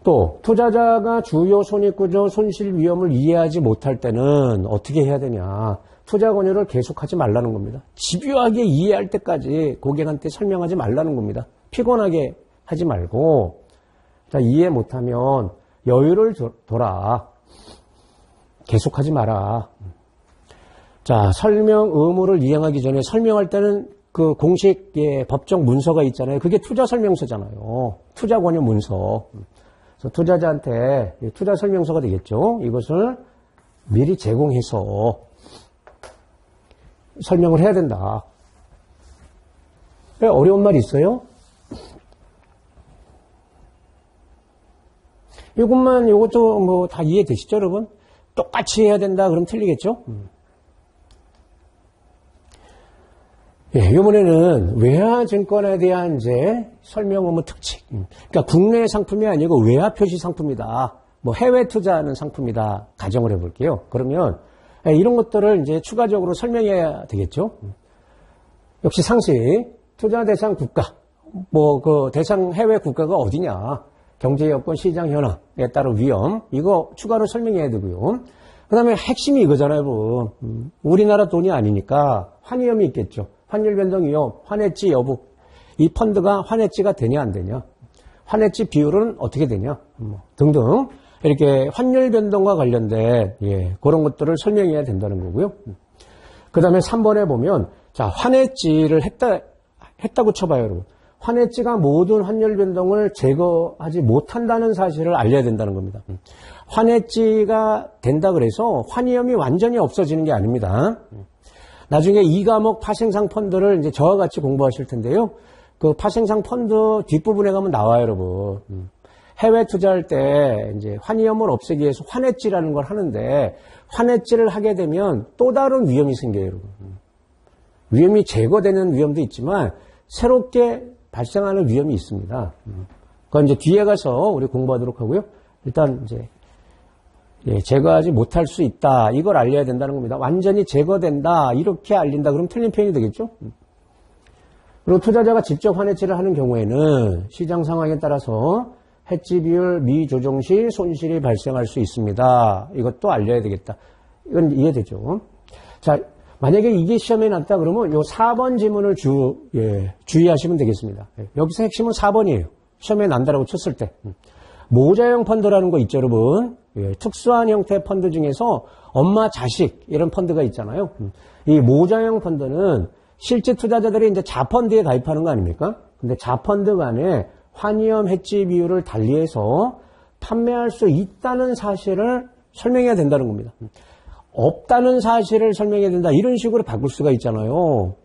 또 투자자가 주요 손익구조 손실 위험을 이해하지 못할 때는 어떻게 해야 되냐. 투자 권유를 계속하지 말라는 겁니다. 집요하게 이해할 때까지 고객한테 설명하지 말라는 겁니다. 피곤하게 하지 말고 자, 이해 못하면 여유를 둬라. 계속하지 마라. 자, 설명 의무를 이행하기 전에 설명할 때는 그 공식 법정 문서가 있잖아요. 그게 투자 설명서잖아요. 투자 권유 문서. 그래서 투자자한테 투자 설명서가 되겠죠. 이것을 미리 제공해서 설명을 해야 된다. 어려운 말 있어요? 이것도 뭐 다 이해되시죠, 여러분? 똑같이 해야 된다, 그럼 틀리겠죠? 예, 이번에는 외화증권에 대한 이제 설명 의무 특칙. 그러니까 국내 상품이 아니고 외화 표시 상품이다. 뭐 해외 투자하는 상품이다. 가정을 해볼게요. 그러면 이런 것들을 이제 추가적으로 설명해야 되겠죠. 역시 상식, 투자 대상 국가, 뭐 그 대상 해외 국가가 어디냐, 경제 여건, 시장 현황에 따른 위험, 이거 추가로 설명해야 되고요. 그 다음에 핵심이 이거잖아요, 여러분. 우리나라 돈이 아니니까 환위험이 있겠죠. 환율 변동 위험, 환해지 여부. 이 펀드가 환해지가 되냐 안 되냐, 환해지 비율은 어떻게 되냐, 등등. 이렇게 환율 변동과 관련된 그런 것들을 설명해야 된다는 거고요. 그 다음에 3번에 보면 자, 환해지를 했다고 쳐봐요, 여러분. 환해지가 모든 환율 변동을 제거하지 못한다는 사실을 알려야 된다는 겁니다. 환해지가 된다 그래서 환위험이 완전히 없어지는 게 아닙니다. 나중에 2과목 파생상 펀드를 이제 저와 같이 공부하실 텐데요. 그 파생상 펀드 뒷부분에 가면 나와요, 여러분. 해외 투자할 때 이제 환위험을 없애기 위해서 환해지라는 걸 하는데 환해지를 하게 되면 또 다른 위험이 생겨요, 여러분. 위험이 제거되는 위험도 있지만 새롭게 발생하는 위험이 있습니다. 그건 이제 뒤에 가서 우리 공부하도록 하고요. 일단 이제 제거하지 못할 수 있다. 이걸 알려야 된다는 겁니다. 완전히 제거된다. 이렇게 알린다. 그럼 틀린 표현이 되겠죠? 그리고 투자자가 직접 환해지를 하는 경우에는 시장 상황에 따라서 해지 비율 미조정 시 손실이 발생할 수 있습니다. 이것도 알려야 되겠다. 이건 이해되죠? 자, 만약에 이게 시험에 났다 그러면 요 4번 지문을 주의하시면 되겠습니다. 여기서 핵심은 4번이에요. 시험에 난다라고 쳤을 때. 모자형 펀드라는 거 있죠, 여러분. 특수한 형태 펀드 중에서 엄마 자식 이런 펀드가 있잖아요. 이 모자형 펀드는 실제 투자자들이 이제 자펀드에 가입하는 거 아닙니까? 근데 자펀드 간에 환위험 해지 비율을 달리해서 판매할 수 있다는 사실을 설명해야 된다는 겁니다. 없다는 사실을 설명해야 된다. 이런 식으로 바꿀 수가 있잖아요.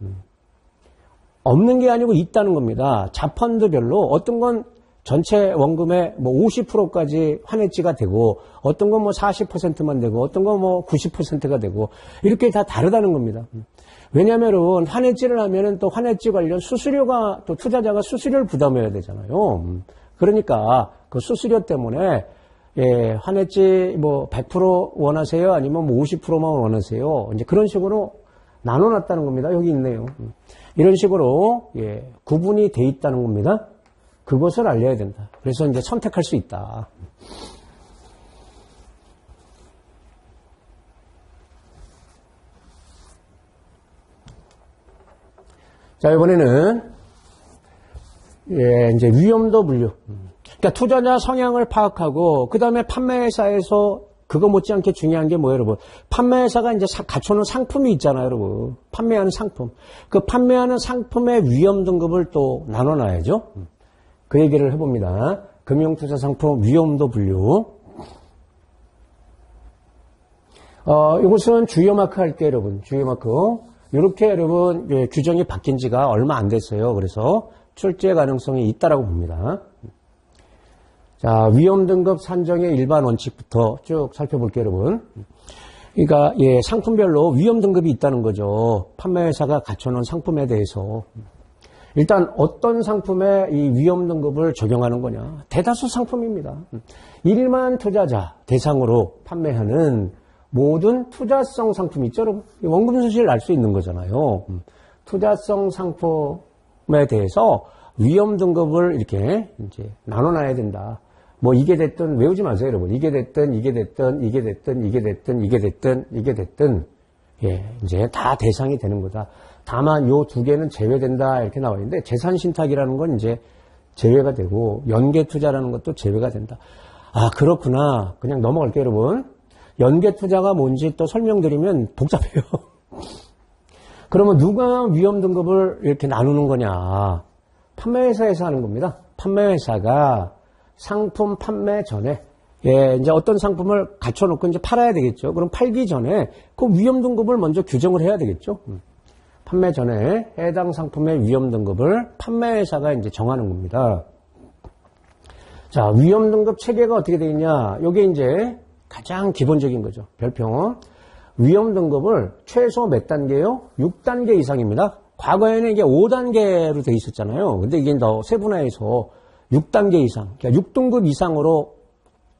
없는 게 아니고 있다는 겁니다. 자펀드별로 어떤 건 전체 원금의 뭐 50%까지 환해지가 되고 어떤 건 뭐 40%만 되고 어떤 건 뭐 90%가 되고 이렇게 다 다르다는 겁니다. 왜냐하면 환해지를 하면은 또 환해지 관련 수수료가 또 투자자가 수수료를 부담해야 되잖아요. 그러니까 그 수수료 때문에 환해지 뭐 100% 원하세요? 아니면 뭐 50%만 원하세요? 이제 그런 식으로 나눠놨다는 겁니다. 여기 있네요. 이런 식으로 구분이 돼 있다는 겁니다. 그것을 알려야 된다. 그래서 이제 선택할 수 있다. 자, 이번에는 이제 위험도 분류. 그러니까 투자자 성향을 파악하고 그 다음에 판매회사에서 그거 못지않게 중요한 게 뭐예요, 여러분? 판매회사가 이제 갖춰놓은 상품이 있잖아요, 여러분. 판매하는 상품. 그 판매하는 상품의 위험 등급을 또 나눠놔야죠. 그 얘기를 해봅니다. 금융투자상품 위험도 분류. 이것은 주요 마크 할게요, 여러분. 주요 마크. 이렇게 여러분 규정이 바뀐 지가 얼마 안 됐어요. 그래서 출제 가능성이 있다라고 봅니다. 자, 위험 등급 산정의 일반 원칙부터 쭉 살펴볼게요, 여러분. 그러니까 예, 상품별로 위험 등급이 있다는 거죠. 판매회사가 갖춰놓은 상품에 대해서. 일단 어떤 상품에 이 위험 등급을 적용하는 거냐. 대다수 상품입니다. 일반 투자자 대상으로 판매하는 모든 투자성 상품 있죠, 여러분. 원금 수수를 알 수 있는 거잖아요. 투자성 상품에 대해서 위험 등급을 이렇게 이제 나눠놔야 된다. 뭐 이게 됐든 외우지 마세요, 여러분. 이게 됐든 이게 됐든 이게 됐든 이게 됐든 이게 됐든 이게 됐든 예, 이제 다 대상이 되는 거다. 다만 요 두 개는 제외된다 이렇게 나와 있는데 재산 신탁이라는 건 이제 제외가 되고 연계 투자라는 것도 제외가 된다. 아, 그렇구나. 그냥 넘어갈게요, 여러분. 연계 투자가 뭔지 또 설명드리면 복잡해요. 그러면 누가 위험 등급을 이렇게 나누는 거냐? 판매회사에서 하는 겁니다. 판매회사가 상품 판매 전에 예, 이제 어떤 상품을 갖춰놓고 이제 팔아야 되겠죠. 그럼 팔기 전에 그 위험 등급을 먼저 규정을 해야 되겠죠. 판매 전에 해당 상품의 위험 등급을 판매회사가 이제 정하는 겁니다. 자, 위험 등급 체계가 어떻게 되어 있냐? 요게 이제 가장 기본적인 거죠. 별표. 위험 등급을 최소 몇 단계요? 6단계 이상입니다. 과거에는 이게 5단계로 되어 있었잖아요. 근데 이게 더 세분화해서 6단계 이상, 그러니까 6등급 이상으로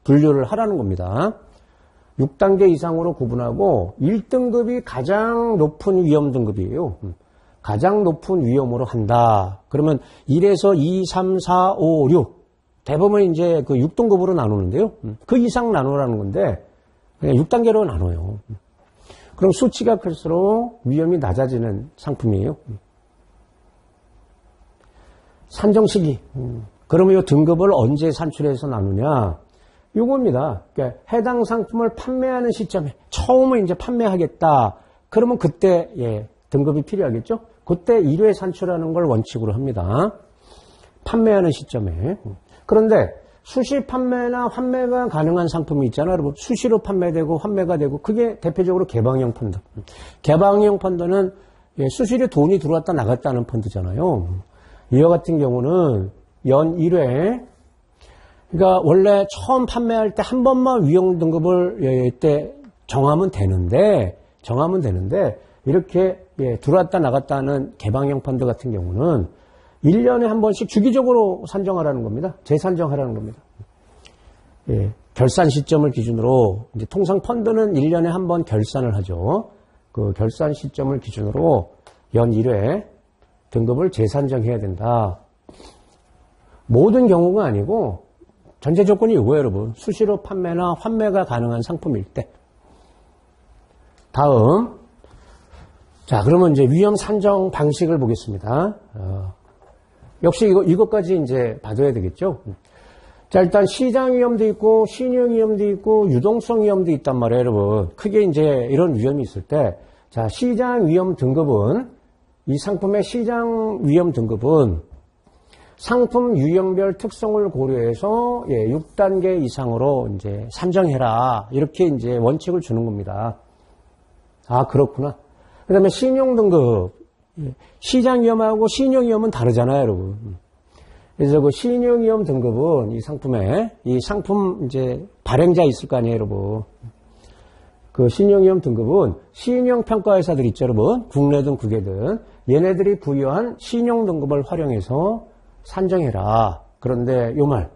분류를 하라는 겁니다. 6단계 이상으로 구분하고 1등급이 가장 높은 위험 등급이에요. 가장 높은 위험으로 한다. 그러면 1에서 2, 3, 4, 5, 6 대부분 이제 그 6등급으로 나누는데요. 그 이상 나누라는 건데 그냥 6단계로 나눠요. 그럼 수치가 클수록 위험이 낮아지는 상품이에요. 산정 시기. 그러면 이 등급을 언제 산출해서 나누냐? 요겁니다. 그러니까 해당 상품을 판매하는 시점에 처음에 이제 판매하겠다. 그러면 그때 예, 등급이 필요하겠죠? 그때 1회 산출하는 걸 원칙으로 합니다. 판매하는 시점에. 그런데 수시 판매나 환매가 가능한 상품이 있잖아요. 여러분. 수시로 판매되고 환매가 되고 그게 대표적으로 개방형 펀드. 개방형 펀드는 예, 수시로 돈이 들어왔다 나갔다 하는 펀드잖아요. 이와 같은 경우는 연 1회 그러니까 원래 처음 판매할 때 한 번만 위험 등급을 예, 때 정하면 되는데 이렇게 예, 들어왔다 나갔다 하는 개방형 펀드 같은 경우는 1년에 한 번씩 주기적으로 산정하라는 겁니다. 재산정하라는 겁니다. 예, 결산 시점을 기준으로 이제 통상 펀드는 1년에 한 번 결산을 하죠. 그 결산 시점을 기준으로 연 1회 등급을 재산정해야 된다. 모든 경우가 아니고 전제 조건이 이거예요, 여러분. 수시로 판매나 환매가 가능한 상품일 때. 다음. 자, 그러면 이제 위험 산정 방식을 보겠습니다. 역시 이것까지 이제 봐줘야 되겠죠. 자, 일단 시장 위험도 있고, 신용 위험도 있고, 유동성 위험도 있단 말이에요, 여러분. 크게 이제 이런 위험이 있을 때, 자, 시장 위험 등급은, 이 상품의 시장 위험 등급은 상품 유형별 특성을 고려해서 예, 6단계 이상으로 이제 산정해라. 이렇게 이제 원칙을 주는 겁니다. 아, 그렇구나. 그 다음에 신용 등급. 시장 위험하고 신용 위험은 다르잖아요, 여러분. 그래서 그 신용 위험 등급은 이 상품에, 이 상품 이제 발행자 있을 거 아니에요, 여러분. 그 신용 위험 등급은 신용 평가회사들 있죠, 여러분. 국내든 국외든. 얘네들이 부여한 신용 등급을 활용해서 산정해라. 그런데 요 말.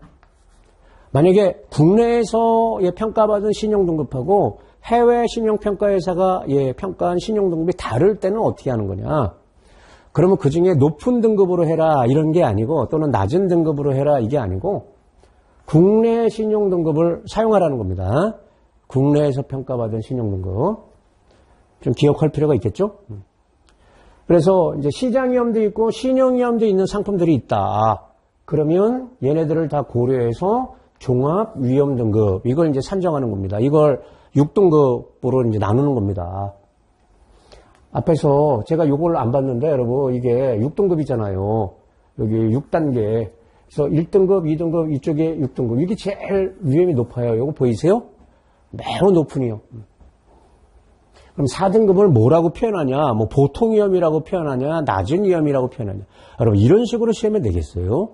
만약에 국내에서 예, 평가받은 신용 등급하고 해외 신용 평가회사가 예, 평가한 신용 등급이 다를 때는 어떻게 하는 거냐? 그러면 그 중에 높은 등급으로 해라 이런 게 아니고 또는 낮은 등급으로 해라 이게 아니고 국내 신용 등급을 사용하라는 겁니다. 국내에서 평가받은 신용 등급. 좀 기억할 필요가 있겠죠? 그래서 이제 시장 위험도 있고 신용 위험도 있는 상품들이 있다. 그러면 얘네들을 다 고려해서 종합 위험 등급 이걸 이제 산정하는 겁니다. 이걸 6등급으로 이제 나누는 겁니다. 앞에서 제가 이걸 안 봤는데 여러분 이게 6등급이잖아요. 여기 6단계. 그래서 1등급, 2등급 이쪽에 6등급. 이게 제일 위험이 높아요. 이거 보이세요? 매우 높으니요. 그럼 4등급을 뭐라고 표현하냐? 뭐 보통 위험이라고 표현하냐? 낮은 위험이라고 표현하냐? 여러분 이런 식으로 시험에 내겠어요?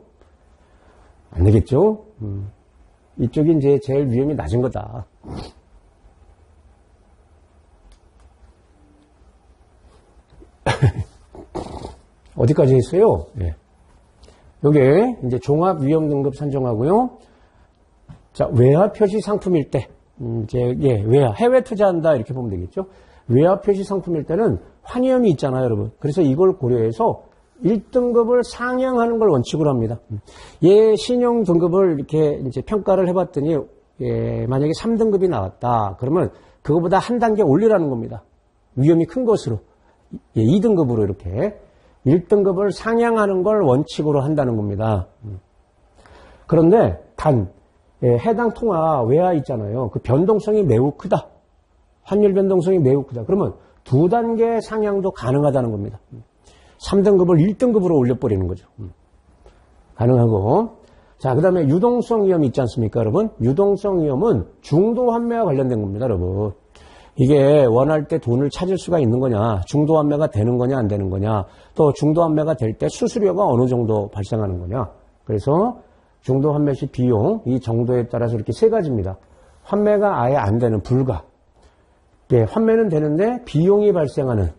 안 내겠죠? 이쪽이 이제 제일 위험이 낮은 거다. 어디까지 했어요? 예. 요게 이제 종합 위험 등급 산정하고요. 자, 외화 표시 상품일 때, 외화, 해외 투자한다 이렇게 보면 되겠죠. 외화 표시 상품일 때는 환위험이 있잖아요, 여러분. 그래서 이걸 고려해서 1등급을 상향하는 걸 원칙으로 합니다. 얘 신용 등급을 이렇게 이제 평가를 해봤더니, 만약에 3등급이 나왔다. 그러면 그거보다 한 단계 올리라는 겁니다. 위험이 큰 것으로. 2등급으로 이렇게 1등급을 상향하는 걸 원칙으로 한다는 겁니다. 그런데 해당 통화 외화 있잖아요. 그 변동성이 매우 크다. 환율 변동성이 매우 크다. 그러면 2단계 상향도 가능하다는 겁니다. 3등급을 1등급으로 올려버리는 거죠. 가능하고. 자, 그 다음에 유동성 위험이 있지 않습니까, 여러분? 유동성 위험은 중도 환매와 관련된 겁니다, 여러분. 이게 원할 때 돈을 찾을 수가 있는 거냐, 중도 환매가 되는 거냐, 안 되는 거냐, 또 중도 환매가 될 때 수수료가 어느 정도 발생하는 거냐. 그래서 중도 환매 시 비용, 이 정도에 따라서 이렇게 세 가지입니다. 환매가 아예 안 되는 불가. 예, 환매는 되는데 비용이 발생하는.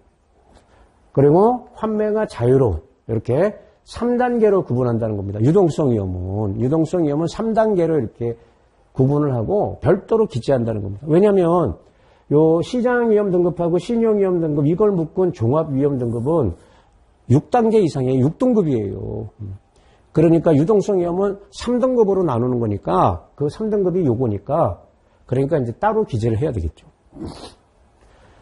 그리고 환매가 자유로운. 이렇게 3단계로 구분한다는 겁니다. 유동성 위험은 3단계로 이렇게 구분을 하고 별도로 기재한다는 겁니다. 왜냐하면 요 시장 위험 등급하고 신용 위험 등급 이걸 묶은 종합 위험 등급은 6단계 이상의 6등급이에요. 그러니까 유동성 위험은 3등급으로 나누는 거니까 그 3등급이 요거니까 그러니까 이제 따로 기재를 해야 되겠죠.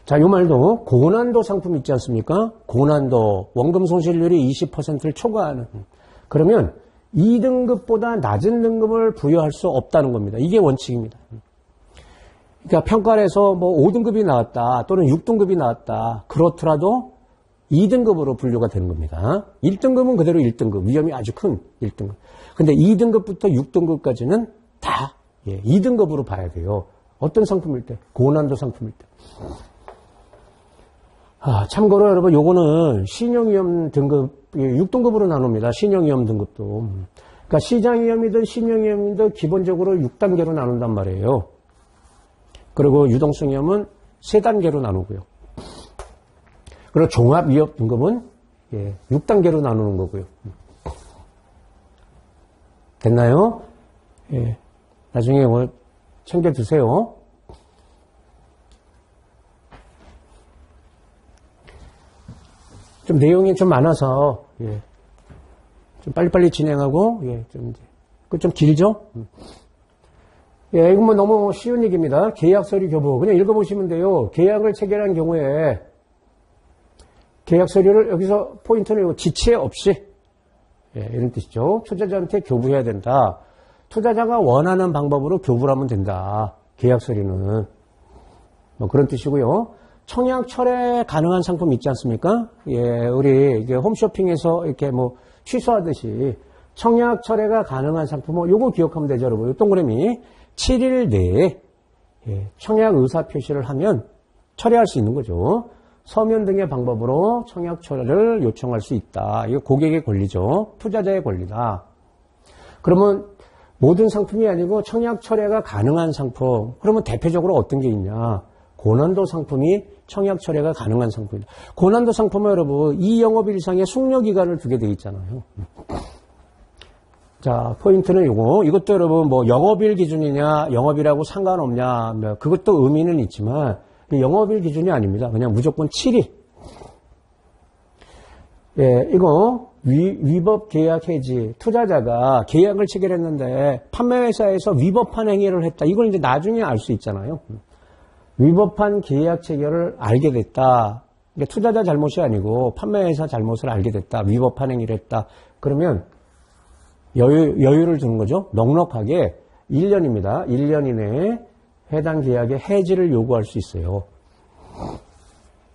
자, 요 말도 고난도 상품 있지 않습니까? 고난도 원금 손실률이 20%를 초과하는. 그러면 2등급보다 낮은 등급을 부여할 수 없다는 겁니다. 이게 원칙입니다. 그러니까 평가를 해서 뭐 5등급이 나왔다 또는 6등급이 나왔다. 그렇더라도 2등급으로 분류가 되는 겁니다. 1등급은 그대로 1등급. 위험이 아주 큰 1등급. 근데 2등급부터 6등급까지는 다 2등급으로 봐야 돼요. 어떤 상품일 때? 고난도 상품일 때. 참고로 여러분 요거는 신용위험 등급 6등급으로 나눕니다. 신용위험 등급도. 그러니까 시장위험이든 신용위험이든 기본적으로 6단계로 나눈단 말이에요. 그리고 유동성위험은 3단계로 나누고요. 그리고 종합위험 등급은 6단계로 나누는 거고요. 됐나요? 예. 나중에 뭐 챙겨 두세요. 좀 내용이 좀 많아서 좀 빨리빨리 진행하고 좀 길죠? 이건 뭐 너무 쉬운 얘기입니다. 계약서류 교부 그냥 읽어보시면 돼요. 계약을 체결한 경우에 계약서류를 여기서 포인트는 지체 없이 이런 뜻이죠. 투자자한테 교부해야 된다. 투자자가 원하는 방법으로 교부를 하면 된다. 계약서류는 뭐 그런 뜻이고요. 청약 철회 가능한 상품 있지 않습니까? 우리 이게 홈쇼핑에서 이렇게 뭐 취소하듯이 청약 철회가 가능한 상품, 요거 기억하면 되죠, 여러분. 요 동그라미 7일 내에 청약 의사 표시를 하면 철회할 수 있는 거죠. 서면 등의 방법으로 청약 철회를 요청할 수 있다. 이거 고객의 권리죠. 투자자의 권리다. 그러면 모든 상품이 아니고 청약 철회가 가능한 상품. 그러면 대표적으로 어떤 게 있냐? 고난도 상품이 청약 철회가 가능한 상품이다. 고난도 상품은 여러분 2영업일 이상의 숙려기간을 두게 돼 있잖아요. 자, 포인트는 요거. 이것도 여러분 뭐 영업일 기준이냐 영업이라고 상관없냐 그것도 의미는 있지만 영업일 기준이 아닙니다. 그냥 무조건 7일. 이거 위법 계약 해지. 투자자가 계약을 체결했는데 판매회사에서 위법한 행위를 했다. 이걸 이제 나중에 알 수 있잖아요. 위법한 계약 체결을 알게 됐다. 그러니까 투자자 잘못이 아니고 판매회사 잘못을 알게 됐다. 위법한 행위를 했다. 그러면 여유를 두는 거죠. 넉넉하게 1년입니다. 1년 이내에 해당 계약의 해지를 요구할 수 있어요.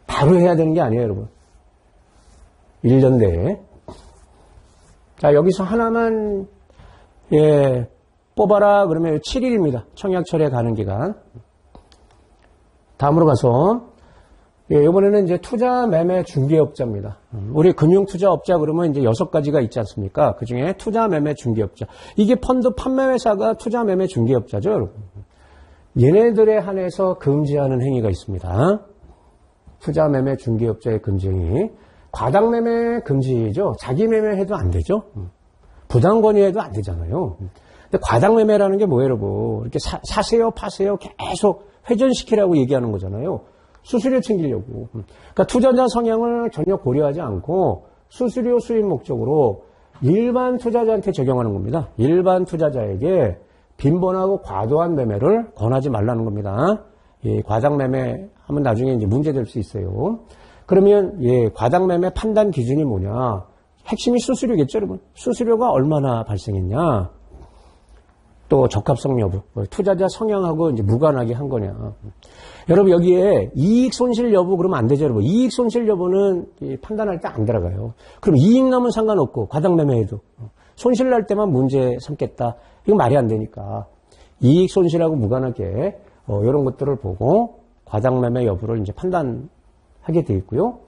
바로 해야 되는 게 아니에요, 여러분. 1년 내에. 자, 여기서 하나만 뽑아라 그러면 7일입니다. 청약 철회 가능 기간. 다음으로 가서 예, 이번에는 이제 투자 매매 중개업자입니다. 우리 금융투자업자 그러면 이제 6가지가 있지 않습니까? 그 중에 투자 매매 중개업자. 이게 펀드 판매회사가 투자 매매 중개업자죠, 여러분. 얘네들에 한해서 금지하는 행위가 있습니다. 투자 매매 중개업자의 금지 행위. 과당 매매 금지죠. 자기 매매해도 안 되죠. 부당 권유해도 안 되잖아요. 근데 과당 매매라는 게 뭐예요, 여러분? 이렇게 사세요, 파세요, 계속 회전시키라고 얘기하는 거잖아요. 수수료 챙기려고. 그러니까 투자자 성향을 전혀 고려하지 않고 수수료 수입 목적으로 일반 투자자한테 적용하는 겁니다. 일반 투자자에게 빈번하고 과도한 매매를 권하지 말라는 겁니다. 예, 과당 매매 하면 나중에 이제 문제될 수 있어요. 그러면 예, 과당 매매 판단 기준이 뭐냐? 핵심이 수수료겠죠, 여러분. 수수료가 얼마나 발생했냐? 또 적합성 여부, 투자자 성향하고 이제 무관하게 한 거냐. 여러분 여기에 이익 손실 여부 그러면 안 되죠, 여러분. 이익 손실 여부는 판단할 때 안 들어가요. 그럼 이익 나면 상관없고 과당 매매해도 손실 날 때만 문제 삼겠다. 이거 말이 안 되니까 이익 손실하고 무관하게 이런 것들을 보고 과당 매매 여부를 이제 판단하게 돼 있고요.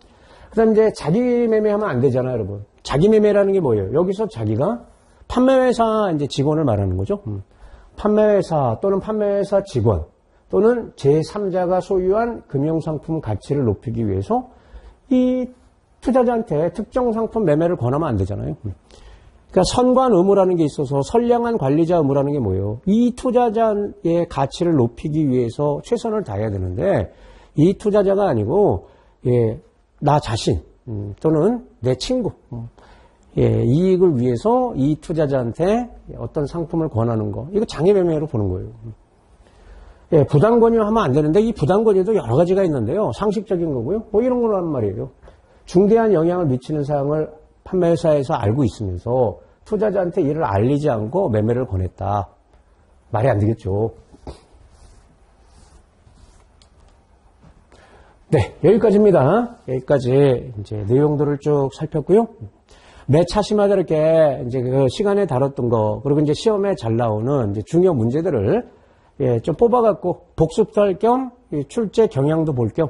그다음 이제 자기 매매하면 안 되잖아요, 여러분. 자기 매매라는 게 뭐예요? 여기서 자기가 판매회사 이제 직원을 말하는 거죠. 판매회사 또는 판매회사 직원 또는 제3자가 소유한 금융상품 가치를 높이기 위해서 이 투자자한테 특정 상품 매매를 권하면 안 되잖아요. 그러니까 선관 의무라는 게 있어서 선량한 관리자 의무라는 게 뭐예요? 이 투자자의 가치를 높이기 위해서 최선을 다해야 되는데 이 투자자가 아니고 예, 나 자신 또는 내 친구 예, 이익을 위해서 이 투자자한테 어떤 상품을 권하는 거 이거 장애매매로 보는 거예요. 예, 부당권유하면 안 되는데 이 부당권유도 여러 가지가 있는데요. 상식적인 거고요. 뭐 이런 거란 말이에요. 중대한 영향을 미치는 사항을 판매회사에서 알고 있으면서 투자자한테 이를 알리지 않고 매매를 권했다. 말이 안 되겠죠. 네, 여기까지입니다. 여기까지 이제 내용들을 쭉 살폈고요. 매 차시마다 이렇게 이제 그 시간에 다뤘던 거, 그리고 이제 시험에 잘 나오는 이제 중요 문제들을 예, 좀 뽑아갖고 복습도 할 겸 출제 경향도 볼 겸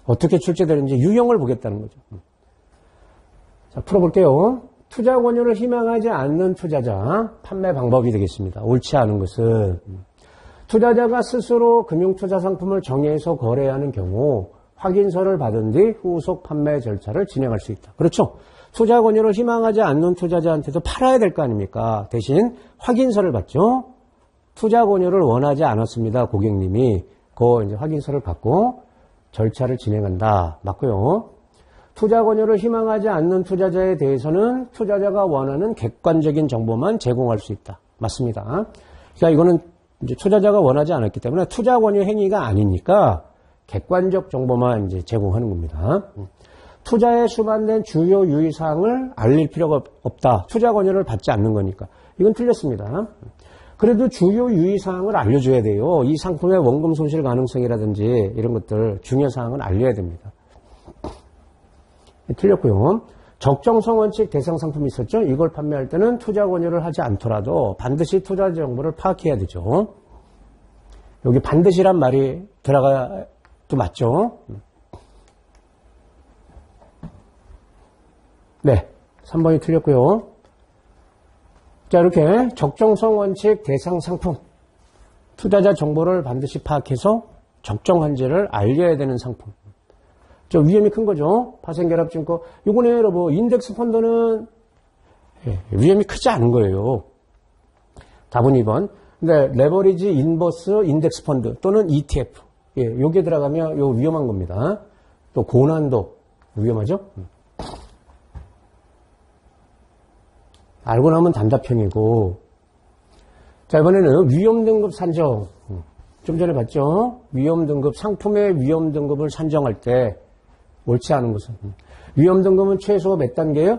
어떻게 출제되는지 유형을 보겠다는 거죠. 자, 풀어볼게요. 투자 권유를 희망하지 않는 투자자 판매 방법이 되겠습니다. 옳지 않은 것은 투자자가 스스로 금융투자 상품을 정해서 거래하는 경우 확인서를 받은 뒤 후속 판매 절차를 진행할 수 있다. 그렇죠? 투자 권유를 희망하지 않는 투자자한테도 팔아야 될 거 아닙니까? 대신 확인서를 받죠. 투자 권유를 원하지 않았습니다. 고객님이 그 이제 확인서를 받고 절차를 진행한다. 맞고요. 투자 권유를 희망하지 않는 투자자에 대해서는 투자자가 원하는 객관적인 정보만 제공할 수 있다. 맞습니다. 그러니까 이거는 이제 투자자가 원하지 않았기 때문에 투자 권유 행위가 아니니까 객관적 정보만 이제 제공하는 겁니다. 투자에 수반된 주요 유의사항을 알릴 필요가 없다. 투자 권유를 받지 않는 거니까. 이건 틀렸습니다. 그래도 주요 유의사항을 알려줘야 돼요. 이 상품의 원금 손실 가능성이라든지 이런 것들 중요사항은 알려야 됩니다. 틀렸고요. 적정성 원칙 대상 상품이 있었죠. 이걸 판매할 때는 투자 권유를 하지 않더라도 반드시 투자 정보를 파악해야 되죠. 여기 반드시란 말이 들어가도 맞죠. 네, 3번이 틀렸고요. 자, 이렇게 적정성 원칙 대상 상품 투자자 정보를 반드시 파악해서 적정한지를 알려야 되는 상품. 저 위험이 큰 거죠. 파생결합증권. 이거는 여러분 인덱스 펀드는 위험이 크지 않은 거예요. 답은 2번. 근데 레버리지 인버스 인덱스 펀드 또는 ETF. 예, 요게 들어가면 요 위험한 겁니다. 또 고난도 위험하죠. 알고 나면 단답형이고. 자, 이번에는 위험 등급 산정. 좀 전에 봤죠? 위험 등급, 상품의 위험 등급을 산정할 때 옳지 않은 것은. 위험 등급은 최소 몇 단계요?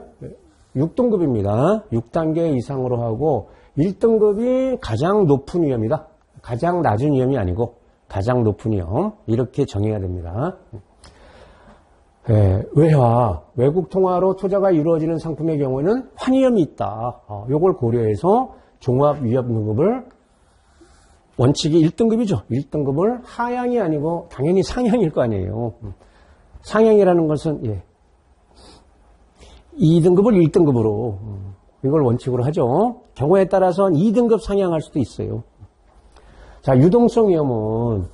6등급입니다. 6단계 이상으로 하고 1등급이 가장 높은 위험이다. 가장 낮은 위험이 아니고 가장 높은 위험. 이렇게 정해야 됩니다. 외화, 외국 통화로 투자가 이루어지는 상품의 경우에는 환위험이 있다. 요걸 고려해서 종합 위험 등급을 원칙이 1등급이죠. 1등급을 하향이 아니고 당연히 상향일 거 아니에요. 상향이라는 것은, 예. 2등급을 1등급으로, 이걸 원칙으로 하죠. 경우에 따라서는 2등급 상향할 수도 있어요. 자, 유동성 위험은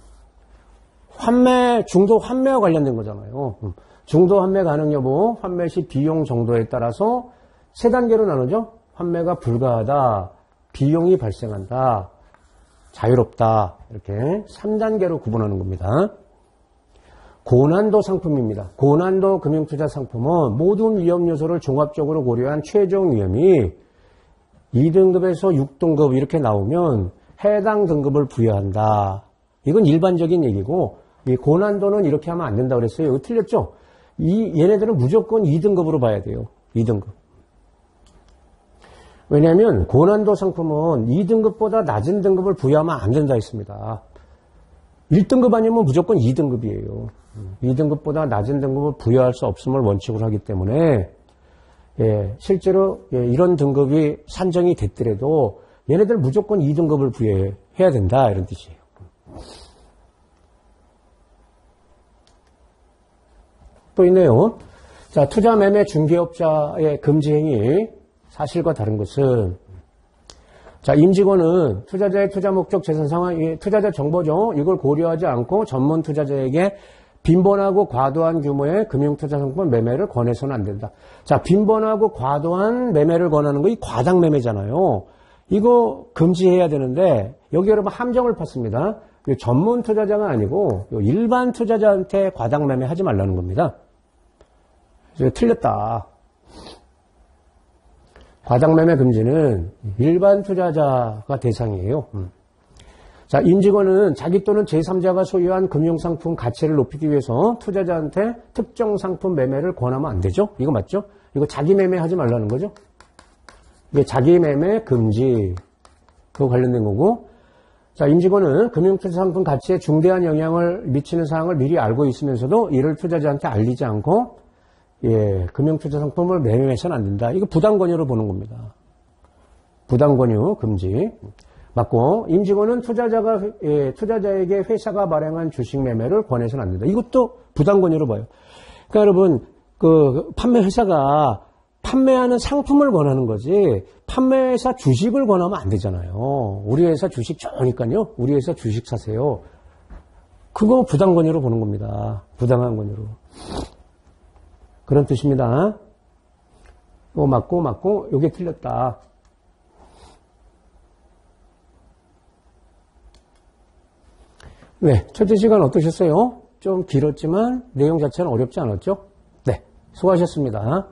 중도 환매와 관련된 거잖아요. 중도 환매 가능 여부, 환매 시 비용 정도에 따라서 세 단계로 나누죠. 환매가 불가하다, 비용이 발생한다, 자유롭다, 이렇게 3단계로 구분하는 겁니다. 고난도 상품입니다. 고난도 금융투자 상품은 모든 위험 요소를 종합적으로 고려한 최종 위험이 2등급에서 6등급 이렇게 나오면 해당 등급을 부여한다. 이건 일반적인 얘기고, 이 고난도는 이렇게 하면 안 된다고 그랬어요. 이거 틀렸죠? 얘네들은 무조건 2등급으로 봐야 돼요. 2등급. 왜냐하면 고난도 상품은 2등급보다 낮은 등급을 부여하면 안 된다 했습니다. 1등급 아니면 무조건 2등급이에요. 2등급보다 낮은 등급을 부여할 수 없음을 원칙으로 하기 때문에, 예, 실제로, 예, 이런 등급이 산정이 됐더라도 얘네들 무조건 2등급을 부여해야 된다, 이런 뜻이에요. 또 있네요. 자, 투자 매매 중개업자의 금지 행위, 사실과 다른 것은, 자, 임직원은 투자자의 투자 목적, 재산 상황, 투자자 정보죠. 이걸 고려하지 않고 전문 투자자에게 빈번하고 과도한 규모의 금융투자 상품 매매를 권해서는 안 된다. 자, 빈번하고 과도한 매매를 권하는 거 이 과당 매매잖아요. 이거 금지해야 되는데 여기 여러분 함정을 팠습니다. 전문 투자자가 아니고 일반 투자자한테 과당 매매 하지 말라는 겁니다. 그래서 틀렸다. 과당 매매 금지는 일반 투자자가 대상이에요. 자, 임직원은 자기 또는 제3자가 소유한 금융상품 가치를 높이기 위해서 투자자한테 특정 상품 매매를 권하면 안 되죠? 이거 맞죠? 이거 자기 매매 하지 말라는 거죠? 이게 자기 매매 금지. 그거 관련된 거고. 자, 임직원은 금융투자 상품 가치에 중대한 영향을 미치는 사항을 미리 알고 있으면서도 이를 투자자한테 알리지 않고, 예, 금융투자 상품을 매매해서는 안 된다. 이거 부당권유로 보는 겁니다. 부당권유 금지. 맞고, 임직원은 투자자에게 회사가 발행한 주식 매매를 권해서는 안 된다. 이것도 부당권유로 봐요. 그러니까 여러분, 판매 회사가 판매하는 상품을 권하는 거지, 판매회사 주식을 권하면 안 되잖아요. 우리 회사 주식 좋으니까요. 우리 회사 주식 사세요. 그거 부당권유로 보는 겁니다. 부당한 권유로. 그런 뜻입니다. 맞고, 요게 틀렸다. 네, 첫째 시간 어떠셨어요? 좀 길었지만 내용 자체는 어렵지 않았죠? 네, 수고하셨습니다.